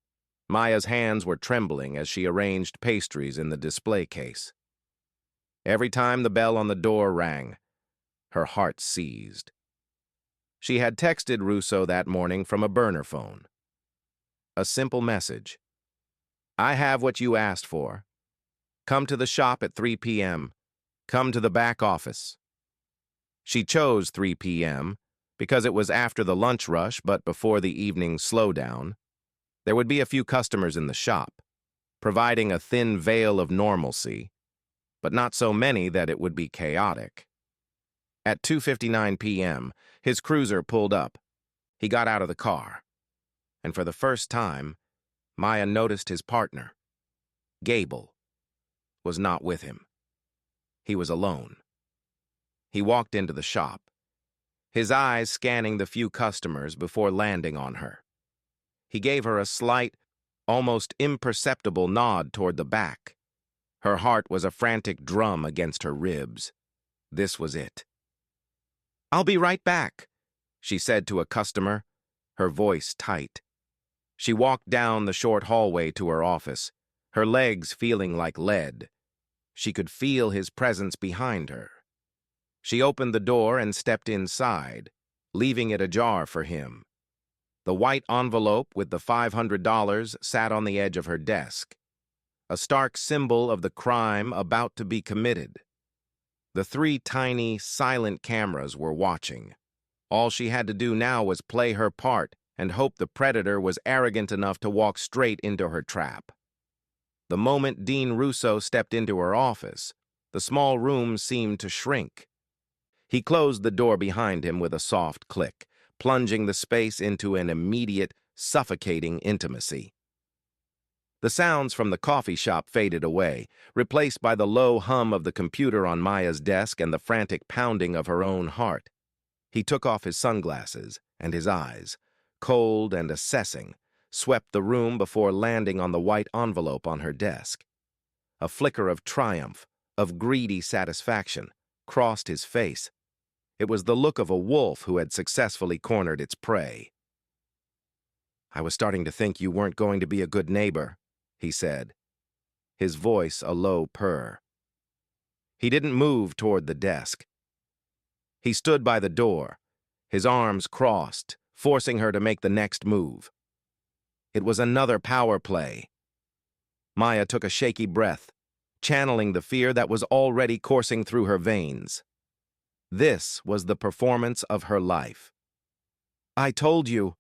Maya's hands were trembling as she arranged pastries in the display case. Every time the bell on the door rang, her heart seized. She had texted Russo that morning from a burner phone. A simple message. "I have what you asked for. Come to the shop at 3 p.m. Come to the back office." She chose 3 p.m. because it was after the lunch rush but before the evening slowdown. There would be a few customers in the shop, providing a thin veil of normalcy, but not so many that it would be chaotic. At 2:59 p.m., his cruiser pulled up. He got out of the car, and for the first time, Maya noticed his partner, Gable, was not with him. He was alone. He walked into the shop, his eyes scanning the few customers before landing on her. He gave her a slight, almost imperceptible nod toward the back. Her heart was a frantic drum against her ribs. This was it. "I'll be right back," she said to a customer, her voice tight. She walked down the short hallway to her office, her legs feeling like lead. She could feel his presence behind her. She opened the door and stepped inside, leaving it ajar for him. The white envelope with the $500 sat on the edge of her desk, a stark symbol of the crime about to be committed. The three tiny, silent cameras were watching. All she had to do now was play her part and hope the predator was arrogant enough to walk straight into her trap. The moment Dean Russo stepped into her office, the small room seemed to shrink. He closed the door behind him with a soft click, plunging the space into an immediate, suffocating intimacy. The sounds from the coffee shop faded away, replaced by the low hum of the computer on Maya's desk and the frantic pounding of her own heart. He took off his sunglasses, and his eyes, cold and assessing, swept the room before landing on the white envelope on her desk. A flicker of triumph, of greedy satisfaction, crossed his face. It was the look of a wolf who had successfully cornered its prey. "I was starting to think you weren't going to be a good neighbor," he said, his voice a low purr. He didn't move toward the desk. He stood by the door, his arms crossed, forcing her to make the next move. It was another power play. Maya took a shaky breath, channeling the fear that was already coursing through her veins. This was the performance of her life. "I told you,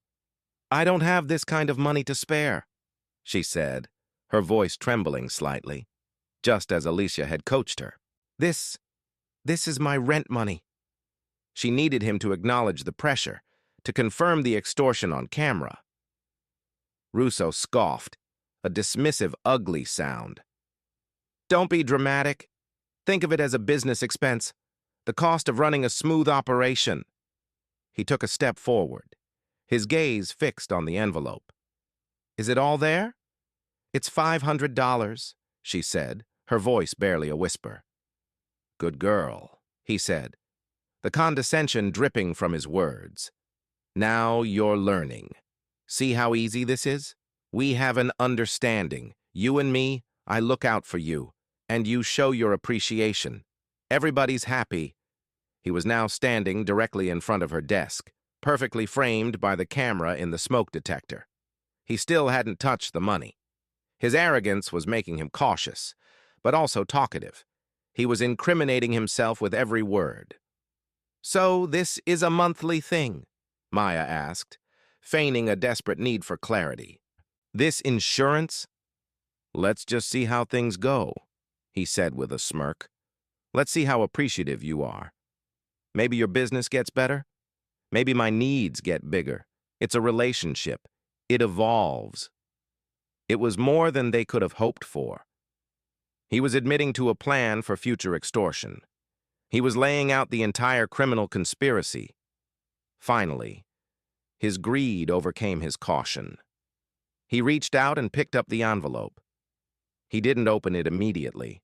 I don't have this kind of money to spare," she said, her voice trembling slightly, just as Alicia had coached her. This is my rent money." She needed him to acknowledge the pressure, to confirm the extortion on camera. Russo scoffed, a dismissive, ugly sound. "Don't be dramatic. Think of it as a business expense, the cost of running a smooth operation." He took a step forward, his gaze fixed on the envelope. "Is it all there?" "It's $500, she said, her voice barely a whisper. "Good girl," he said, the condescension dripping from his words. "Now you're learning. See how easy this is? We have an understanding. You and me, I look out for you, and you show your appreciation. Everybody's happy." He was now standing directly in front of her desk, perfectly framed by the camera in the smoke detector. He still hadn't touched the money. His arrogance was making him cautious, but also talkative. He was incriminating himself with every word. "So this is a monthly thing?" Maya asked, feigning a desperate need for clarity. "This insurance?" "Let's just see how things go," he said with a smirk. "Let's see how appreciative you are. Maybe your business gets better. Maybe my needs get bigger. It's a relationship. It evolves." It was more than they could have hoped for. He was admitting to a plan for future extortion. He was laying out the entire criminal conspiracy. Finally, his greed overcame his caution. He reached out and picked up the envelope. He didn't open it immediately.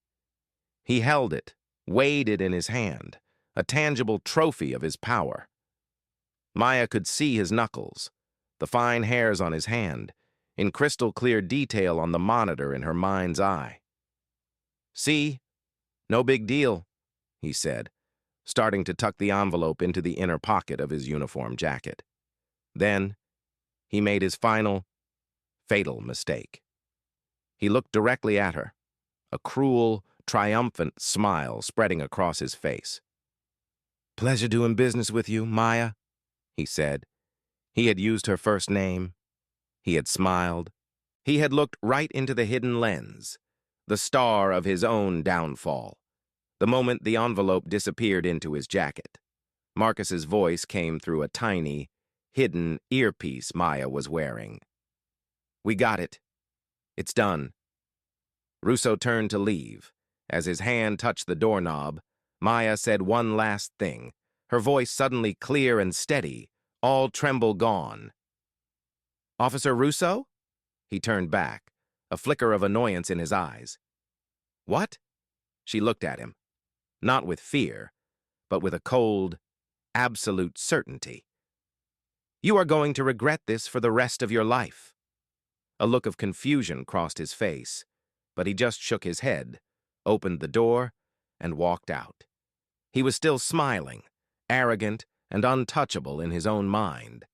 He held it, weighed it in his hand, a tangible trophy of his power. Maya could see his knuckles, the fine hairs on his hand, in crystal-clear detail on the monitor in her mind's eye. "See? No big deal," he said, starting to tuck the envelope into the inner pocket of his uniform jacket. Then, he made his final, fatal mistake. He looked directly at her, a cruel, triumphant smile spreading across his face. "Pleasure doing business with you, Maya," he said. He had used her first name. He had smiled. He had looked right into the hidden lens, the star of his own downfall. The moment the envelope disappeared into his jacket, Marcus's voice came through a tiny, hidden earpiece Maya was wearing. "We got it. It's done. Russo turned to leave. As his hand touched the doorknob, Maya said one last thing, her voice suddenly clear and steady, all tremble gone. "Officer Russo?" He turned back, a flicker of annoyance in his eyes. "What?" She looked at him, not with fear, but with a cold, absolute certainty. "You are going to regret this for the rest of your life." A look of confusion crossed his face, but he just shook his head, opened the door, and walked out. He was still smiling, arrogant and untouchable in his own mind.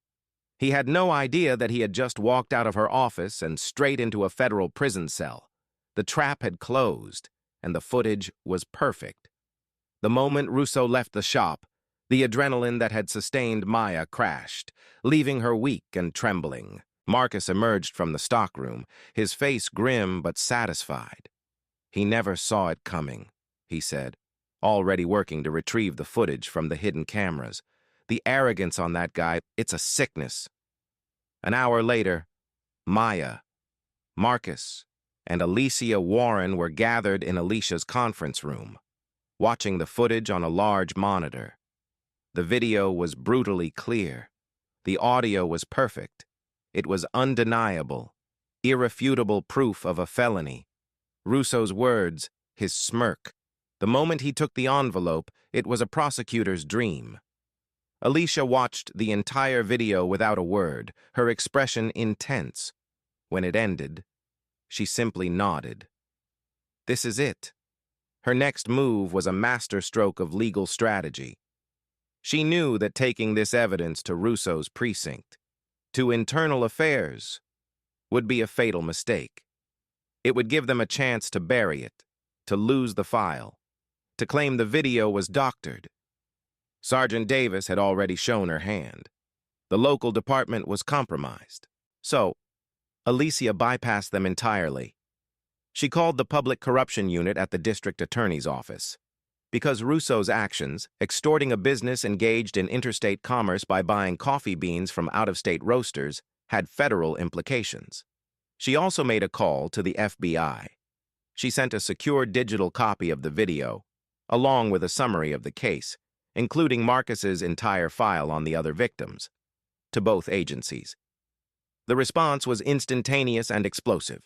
He had no idea that he had just walked out of her office and straight into a federal prison cell. The trap had closed, and the footage was perfect. The moment Russo left the shop, the adrenaline that had sustained Maya crashed, leaving her weak and trembling. Marcus emerged from the stockroom, his face grim but satisfied. "He never saw it coming," he said, already working to retrieve the footage from the hidden cameras. "The arrogance on that guy, it's a sickness." An hour later, Maya, Marcus, and Alicia Warren were gathered in Alicia's conference room, watching the footage on a large monitor. The video was brutally clear. The audio was perfect. It was undeniable, irrefutable proof of a felony. Russo's words, his smirk. The moment he took the envelope, it was a prosecutor's dream. Alicia watched the entire video without a word, her expression intense. When it ended, she simply nodded. This is it. Her next move was a masterstroke of legal strategy. She knew that taking this evidence to Russo's precinct, to internal affairs, would be a fatal mistake. It would give them a chance to bury it, to lose the file, to claim the video was doctored. Sergeant Davis had already shown her hand. The local department was compromised. So, Alicia bypassed them entirely. She called the public corruption unit at the district attorney's office. Because Russo's actions, extorting a business engaged in interstate commerce by buying coffee beans from out-of-state roasters, had federal implications. She also made a call to the FBI. She sent a secure digital copy of the video, along with a summary of the case, including Marcus's entire file on the other victims, to both agencies. The response was instantaneous and explosive.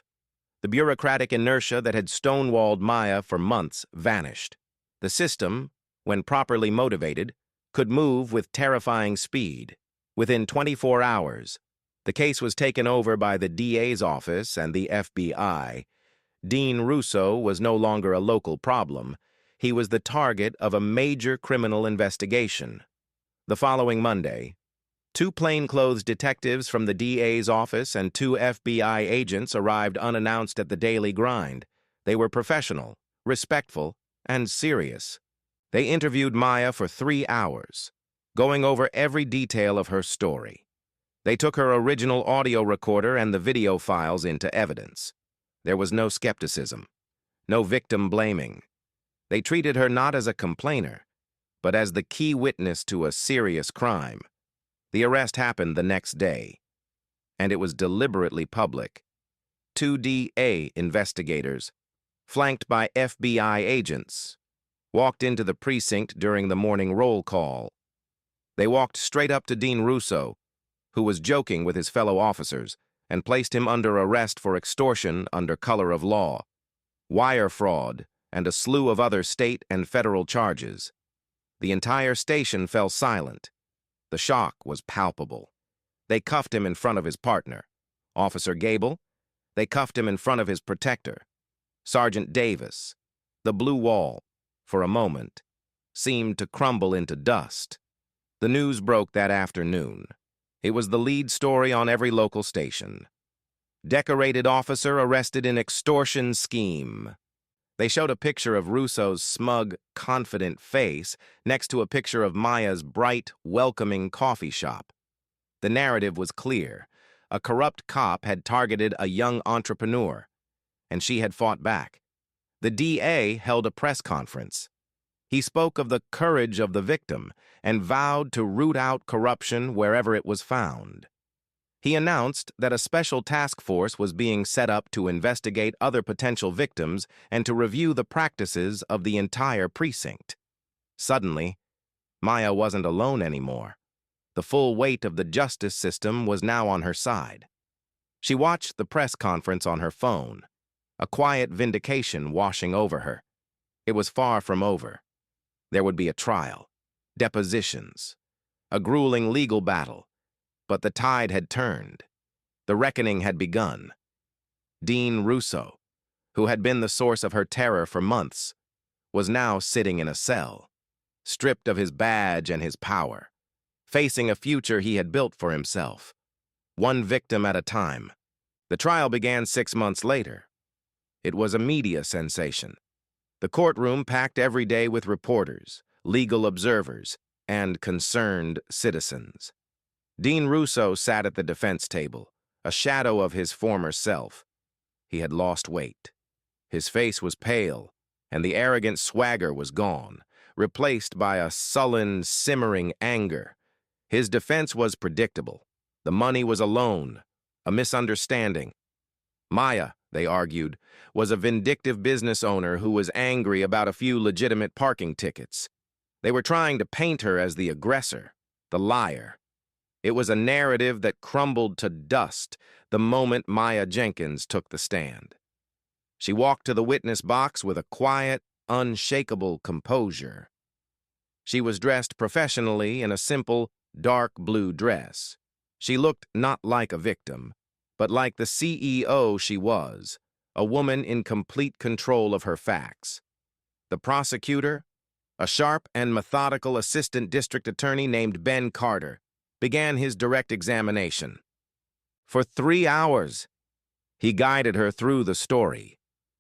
The bureaucratic inertia that had stonewalled Maya for months vanished. The system, when properly motivated, could move with terrifying speed. Within 24 hours, the case was taken over by the DA's office and the FBI. Dean Russo was no longer a local problem. He was the target of a major criminal investigation. The following Monday, 2 plainclothes detectives from the DA's office and 2 FBI agents arrived unannounced at the daily grind. They were professional, respectful, and serious. They interviewed Maya for 3 hours, going over every detail of her story. They took her original audio recorder and the video files into evidence. There was no skepticism, no victim blaming. They treated her not as a complainer, but as the key witness to a serious crime. The arrest happened the next day, and it was deliberately public. 2 DA investigators, flanked by FBI agents, walked into the precinct during the morning roll call. They walked straight up to Dean Russo, who was joking with his fellow officers, and placed him under arrest for extortion under color of law, wire fraud, and a slew of other state and federal charges. The entire station fell silent. The shock was palpable. They cuffed him in front of his partner, Officer Gable. They cuffed him in front of his protector, Sergeant Davis. The blue wall, for a moment, seemed to crumble into dust. The news broke that afternoon. It was the lead story on every local station. Decorated officer arrested in extortion scheme. They showed a picture of Russo's smug, confident face next to a picture of Maya's bright, welcoming coffee shop. The narrative was clear. A corrupt cop had targeted a young entrepreneur, and she had fought back. The DA held a press conference. He spoke of the courage of the victim and vowed to root out corruption wherever it was found. He announced that a special task force was being set up to investigate other potential victims and to review the practices of the entire precinct. Suddenly, Maya wasn't alone anymore. The full weight of the justice system was now on her side. She watched the press conference on her phone, a quiet vindication washing over her. It was far from over. There would be a trial, depositions, a grueling legal battle, but the tide had turned. The reckoning had begun. Dean Russo, who had been the source of her terror for months, was now sitting in a cell, stripped of his badge and his power, facing a future he had built for himself, one victim at a time. The trial began 6 months later. It was a media sensation. The courtroom packed every day with reporters, legal observers, and concerned citizens. Dean Russo sat at the defense table, a shadow of his former self. He had lost weight. His face was pale, and the arrogant swagger was gone, replaced by a sullen, simmering anger. His defense was predictable. The money was a loan, a misunderstanding. Maya, they argued, was a vindictive business owner who was angry about a few legitimate parking tickets. They were trying to paint her as the aggressor, the liar. It was a narrative that crumbled to dust the moment Maya Jenkins took the stand. She walked to the witness box with a quiet, unshakable composure. She was dressed professionally in a simple, dark blue dress. She looked not like a victim, but like the CEO she was, a woman in complete control of her facts. The prosecutor, a sharp and methodical assistant district attorney named Ben Carter, began his direct examination. For 3 hours, he guided her through the story,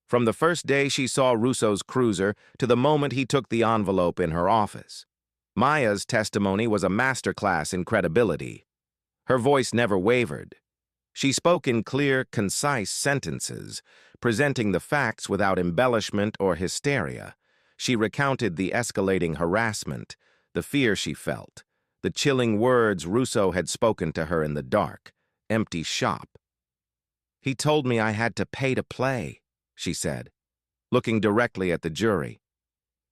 from the first day she saw Russo's cruiser to the moment he took the envelope in her office. Maya's testimony was a masterclass in credibility. Her voice never wavered. She spoke in clear, concise sentences, presenting the facts without embellishment or hysteria. She recounted the escalating harassment, the fear she felt, the chilling words Russo had spoken to her in the dark, empty shop. "He told me I had to pay to play," she said, looking directly at the jury.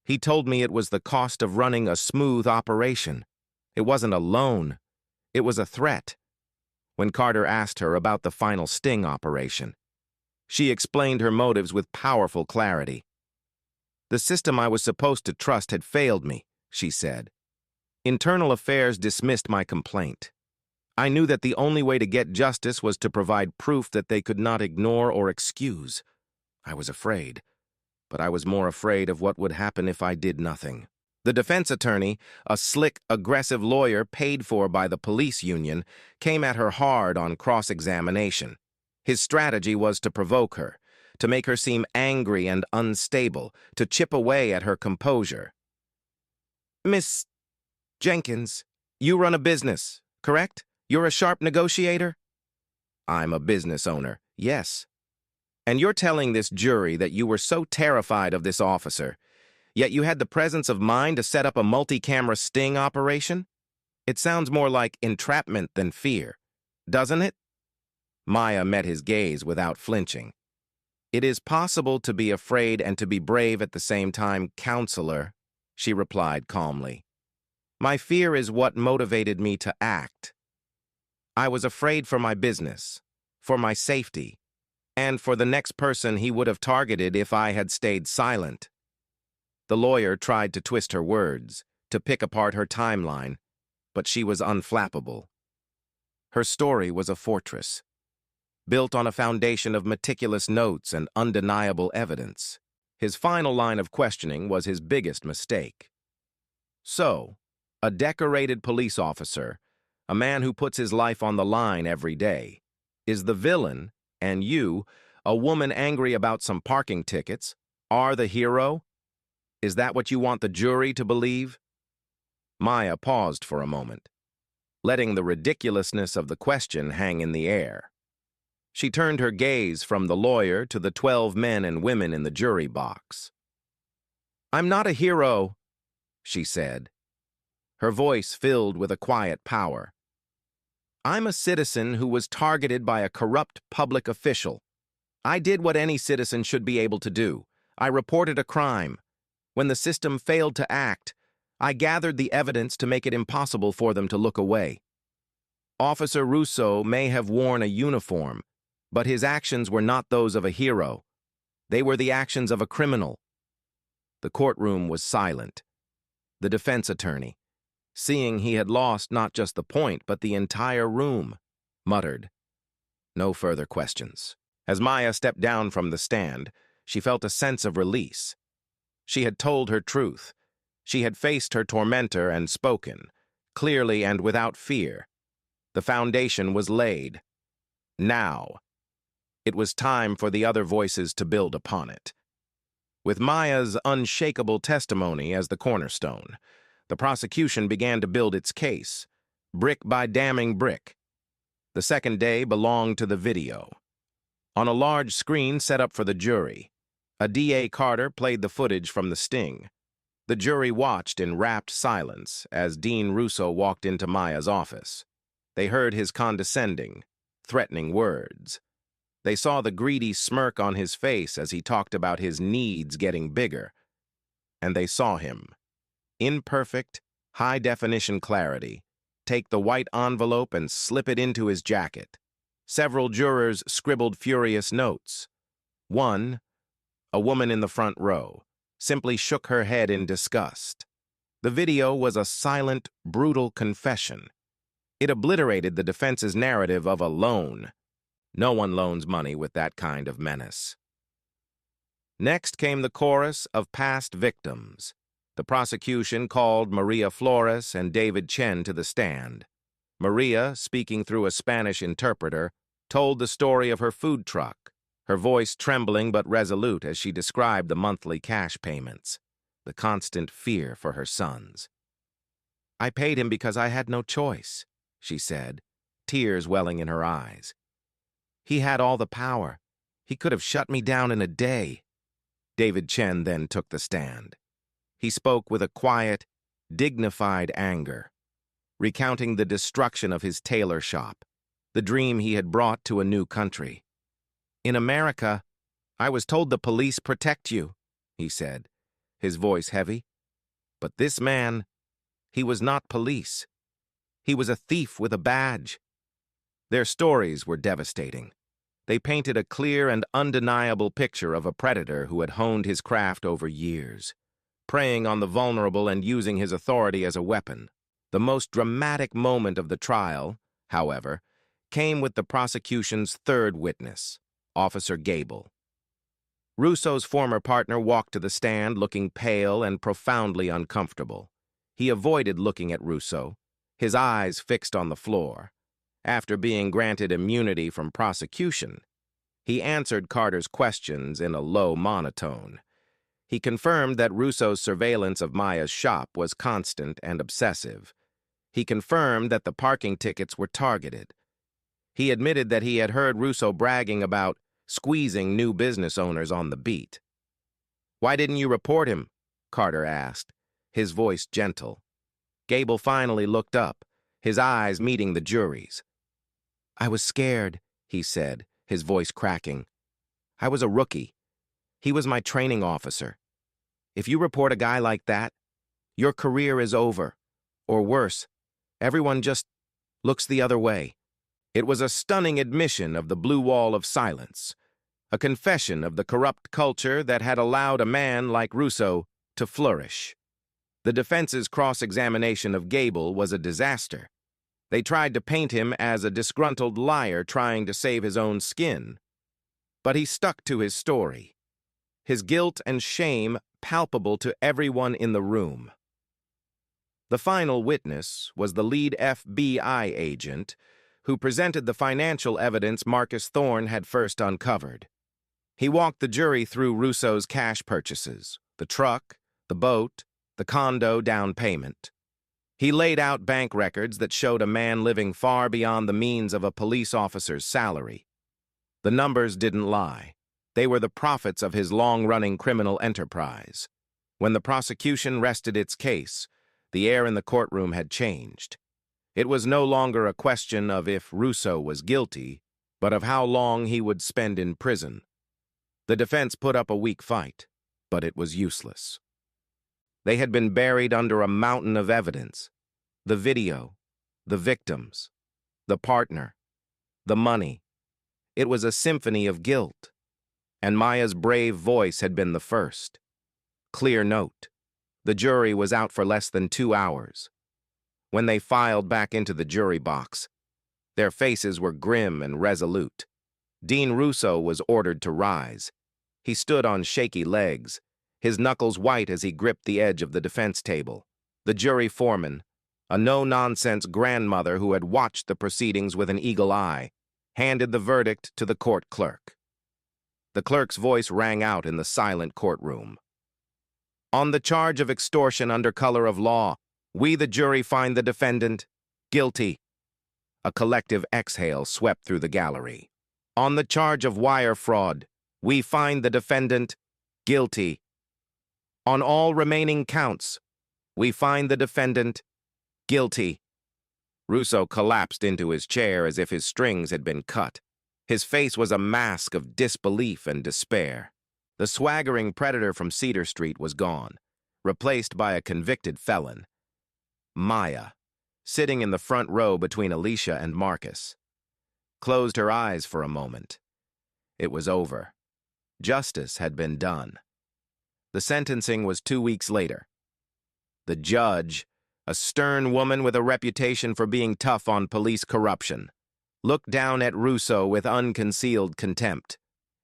"He told me it was the cost of running a smooth operation. It wasn't a loan. It was a threat." When Carter asked her about the final sting operation, she explained her motives with powerful clarity. "The system I was supposed to trust had failed me," she said. "Internal Affairs dismissed my complaint. I knew that the only way to get justice was to provide proof that they could not ignore or excuse. I was afraid, but I was more afraid of what would happen if I did nothing." The defense attorney, a slick, aggressive lawyer paid for by the police union, came at her hard on cross-examination. His strategy was to provoke her, to make her seem angry and unstable, to chip away at her composure. "Miss Jenkins, you run a business, correct? You're a sharp negotiator?" "I'm a business owner, yes." "And you're telling this jury that you were so terrified of this officer, yet you had the presence of mind to set up a multi-camera sting operation? It sounds more like entrapment than fear, doesn't it?" Maya met his gaze without flinching. "It is possible to be afraid and to be brave at the same time, counselor," she replied calmly. "My fear is what motivated me to act. I was afraid for my business, for my safety, and for the next person he would have targeted if I had stayed silent." The lawyer tried to twist her words, to pick apart her timeline, but she was unflappable. Her story was a fortress, built on a foundation of meticulous notes and undeniable evidence. His final line of questioning was his biggest mistake. "So, a decorated police officer, a man who puts his life on the line every day, is the villain, and you, a woman angry about some parking tickets, are the hero? Is that what you want the jury to believe?" Maya paused for a moment, letting the ridiculousness of the question hang in the air. She turned her gaze from the lawyer to the 12 men and women in the jury box. "I'm not a hero," she said, her voice filled with a quiet power. I'm a citizen who was targeted by a corrupt public official. I did what any citizen should be able to do. I reported a crime. When the system failed to act, I gathered the evidence to make it impossible for them to look away. Officer Russo may have worn a uniform, but his actions were not those of a hero. They were the actions of a criminal. The courtroom was silent. The defense attorney, seeing he had lost not just the point but the entire room, muttered, "No further questions." As Maya stepped down from the stand, she felt a sense of release. She had told her truth. She had faced her tormentor and spoken, clearly and without fear. The foundation was laid. Now, it was time for the other voices to build upon it. With Maya's unshakable testimony as the cornerstone, the prosecution began to build its case, brick by damning brick. The second day belonged to the video. On a large screen set up for the jury, a DA Carter played the footage from the sting. The jury watched in rapt silence as Dean Russo walked into Maya's office. They heard his condescending, threatening words. They saw the greedy smirk on his face as he talked about his needs getting bigger. And they saw him, in perfect, high-definition clarity, take the white envelope and slip it into his jacket. Several jurors scribbled furious notes. One, a woman in the front row, simply shook her head in disgust. The video was a silent, brutal confession. It obliterated the defense's narrative of a loan. No one loans money with that kind of menace. Next came the chorus of past victims. The prosecution called Maria Flores and David Chen to the stand. Maria, speaking through a Spanish interpreter, told the story of her food truck, her voice trembling but resolute as she described the monthly cash payments, the constant fear for her sons. "I paid him because I had no choice," she said, tears welling in her eyes. "He had all the power. He could have shut me down in a day." David Chen then took the stand. He spoke with a quiet, dignified anger, recounting the destruction of his tailor shop, the dream he had brought to a new country. "In America, I was told the police protect you," he said, his voice heavy. "But this man, he was not police. He was a thief with a badge." Their stories were devastating. They painted a clear and undeniable picture of a predator who had honed his craft over years, preying on the vulnerable and using his authority as a weapon. The most dramatic moment of the trial, however, came with the prosecution's third witness, Officer Gable. Russo's former partner walked to the stand looking pale and profoundly uncomfortable. He avoided looking at Russo, his eyes fixed on the floor. After being granted immunity from prosecution, he answered Carter's questions in a low monotone. He confirmed that Russo's surveillance of Maya's shop was constant and obsessive. He confirmed that the parking tickets were targeted. He admitted that he had heard Russo bragging about squeezing new business owners on the beat. "Why didn't you report him?" Carter asked, his voice gentle. Gable finally looked up, his eyes meeting the jury's. "I was scared," he said, his voice cracking. "I was a rookie. He was my training officer. If you report a guy like that, your career is over. Or worse, everyone just looks the other way." It was a stunning admission of the blue wall of silence, a confession of the corrupt culture that had allowed a man like Russo to flourish. The defense's cross-examination of Gable was a disaster. They tried to paint him as a disgruntled liar trying to save his own skin. But he stuck to his story, his guilt and shame palpable to everyone in the room. The final witness was the lead FBI agent who presented the financial evidence Marcus Thorne had first uncovered. He walked the jury through Russo's cash purchases, the truck, the boat, the condo down payment. He laid out bank records that showed a man living far beyond the means of a police officer's salary. The numbers didn't lie. They were the profits of his long-running criminal enterprise. When the prosecution rested its case, the air in the courtroom had changed. It was no longer a question of if Russo was guilty, but of how long he would spend in prison. The defense put up a weak fight, but it was useless. They had been buried under a mountain of evidence: the video, the victims, the partner, the money. It was a symphony of guilt, and Maya's brave voice had been the first. Clear note: the jury was out for less than 2 hours. When they filed back into the jury box, their faces were grim and resolute. Dean Russo was ordered to rise. He stood on shaky legs, his knuckles white as he gripped the edge of the defense table. The jury foreman, a no-nonsense grandmother who had watched the proceedings with an eagle eye, handed the verdict to the court clerk. The clerk's voice rang out in the silent courtroom. On the charge of extortion under color of law, we, the jury, find the defendant guilty. A collective exhale swept through the gallery. On the charge of wire fraud, we find the defendant guilty. On all remaining counts, we find the defendant guilty. Russo collapsed into his chair as if his strings had been cut. His face was a mask of disbelief and despair. The swaggering predator from Cedar Street was gone, replaced by a convicted felon. Maya, sitting in the front row between Alicia and Marcus, closed her eyes for a moment. It was over. Justice had been done. The sentencing was 2 weeks later. The judge, a stern woman with a reputation for being tough on police corruption, looked down at Russo with unconcealed contempt.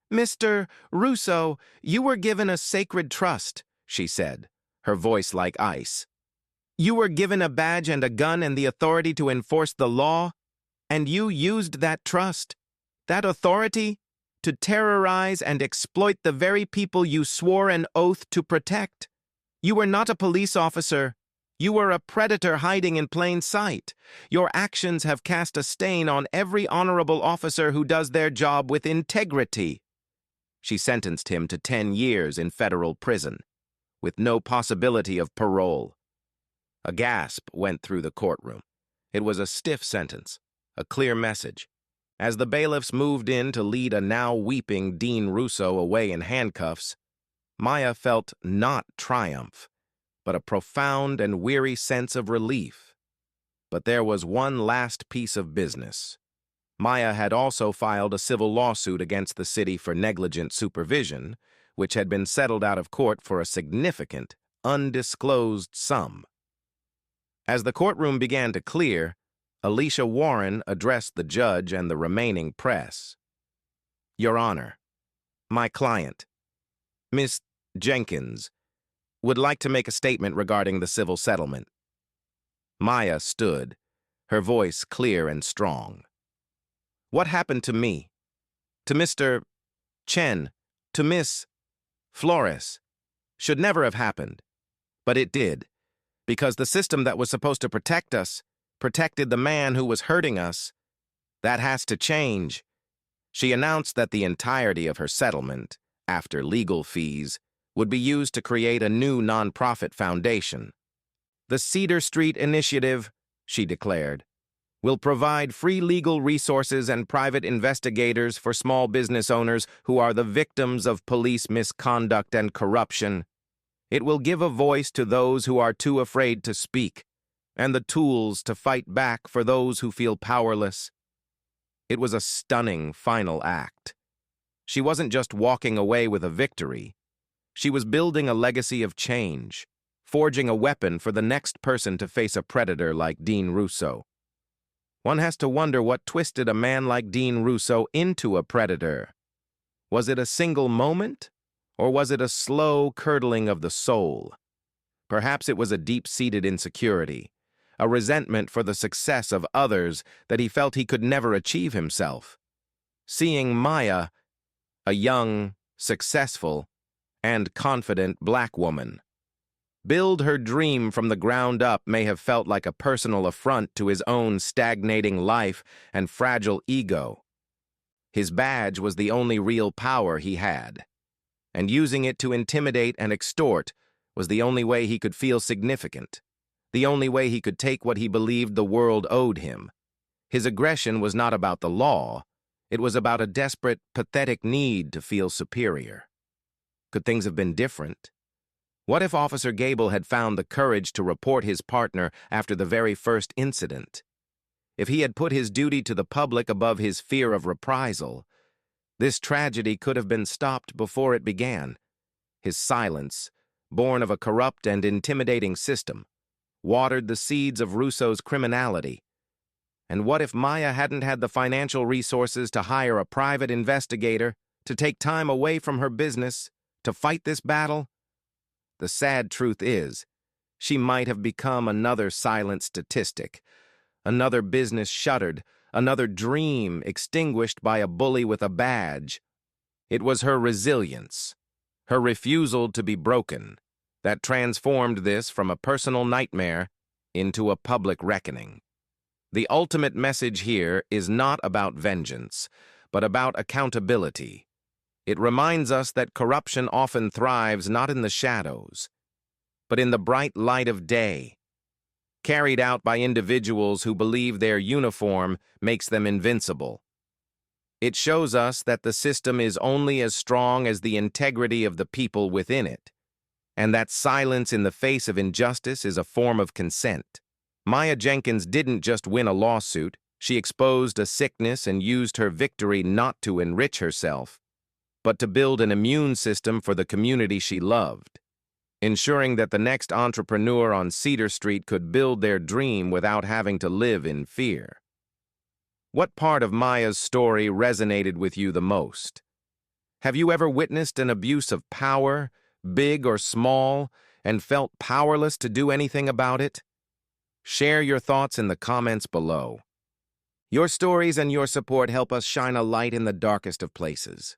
"Mr. Russo, you were given a sacred trust," she said, her voice like ice. "You were given a badge and a gun and the authority to enforce the law, and you used that trust, that authority, to terrorize and exploit the very people you swore an oath to protect. You were not a police officer. You were a predator hiding in plain sight. Your actions have cast a stain on every honorable officer who does their job with integrity." She sentenced him to 10 years in federal prison, with no possibility of parole. A gasp went through the courtroom. It was a stiff sentence, a clear message. As the bailiffs moved in to lead a now weeping Dean Russo away in handcuffs, Maya felt not triumph, but a profound and weary sense of relief. But there was one last piece of business. Maya had also filed a civil lawsuit against the city for negligent supervision, which had been settled out of court for a significant, undisclosed sum. As the courtroom began to clear, Alicia Warren addressed the judge and the remaining press. "Your Honor, my client, Miss Jenkins, would like to make a statement regarding the civil settlement." Maya stood, her voice clear and strong. "What happened to me, to Mr. Chen, to Miss Flores, should never have happened, but it did, because the system that was supposed to protect us protected the man who was hurting us. That has to change." She announced that the entirety of her settlement, after legal fees, would be used to create a new nonprofit foundation. "The Cedar Street Initiative," she declared, "will provide free legal resources and private investigators for small business owners who are the victims of police misconduct and corruption. It will give a voice to those who are too afraid to speak, and the tools to fight back for those who feel powerless." It was a stunning final act. She wasn't just walking away with a victory. She was building a legacy of change, forging a weapon for the next person to face a predator like Dean Russo. One has to wonder what twisted a man like Dean Russo into a predator. Was it a single moment, or was it a slow curdling of the soul? Perhaps it was a deep-seated insecurity, a resentment for the success of others that he felt he could never achieve himself. Seeing Maya, a young, successful, and confident black woman, build her dream from the ground up may have felt like a personal affront to his own stagnating life and fragile ego. His badge was the only real power he had, and using it to intimidate and extort was the only way he could feel significant. the only way he could take what he believed the world owed him. His aggression was not about the law. It was about a desperate, pathetic need to feel superior. Could things have been different? What if Officer Gable had found the courage to report his partner after the very first incident? If he had put his duty to the public above his fear of reprisal, this tragedy could have been stopped before it began. His silence, born of a corrupt and intimidating system, watered the seeds of Russo's criminality. And what if Maya hadn't had the financial resources to hire a private investigator, to take time away from her business, to fight this battle? The sad truth is, she might have become another silent statistic, another business shuttered, another dream extinguished by a bully with a badge. It was her resilience, her refusal to be broken, that transformed this from a personal nightmare into a public reckoning. The ultimate message here is not about vengeance, but about accountability. It reminds us that corruption often thrives not in the shadows, but in the bright light of day, carried out by individuals who believe their uniform makes them invincible. It shows us that the system is only as strong as the integrity of the people within it, and that silence in the face of injustice is a form of consent. Maya Jenkins didn't just win a lawsuit, she exposed a sickness and used her victory not to enrich herself, but to build an immune system for the community she loved, ensuring that the next entrepreneur on Cedar Street could build their dream without having to live in fear. What part of Maya's story resonated with you the most? Have you ever witnessed an abuse of power, big or small, and felt powerless to do anything about it? Share your thoughts in the comments below. Your stories and your support help us shine a light in the darkest of places.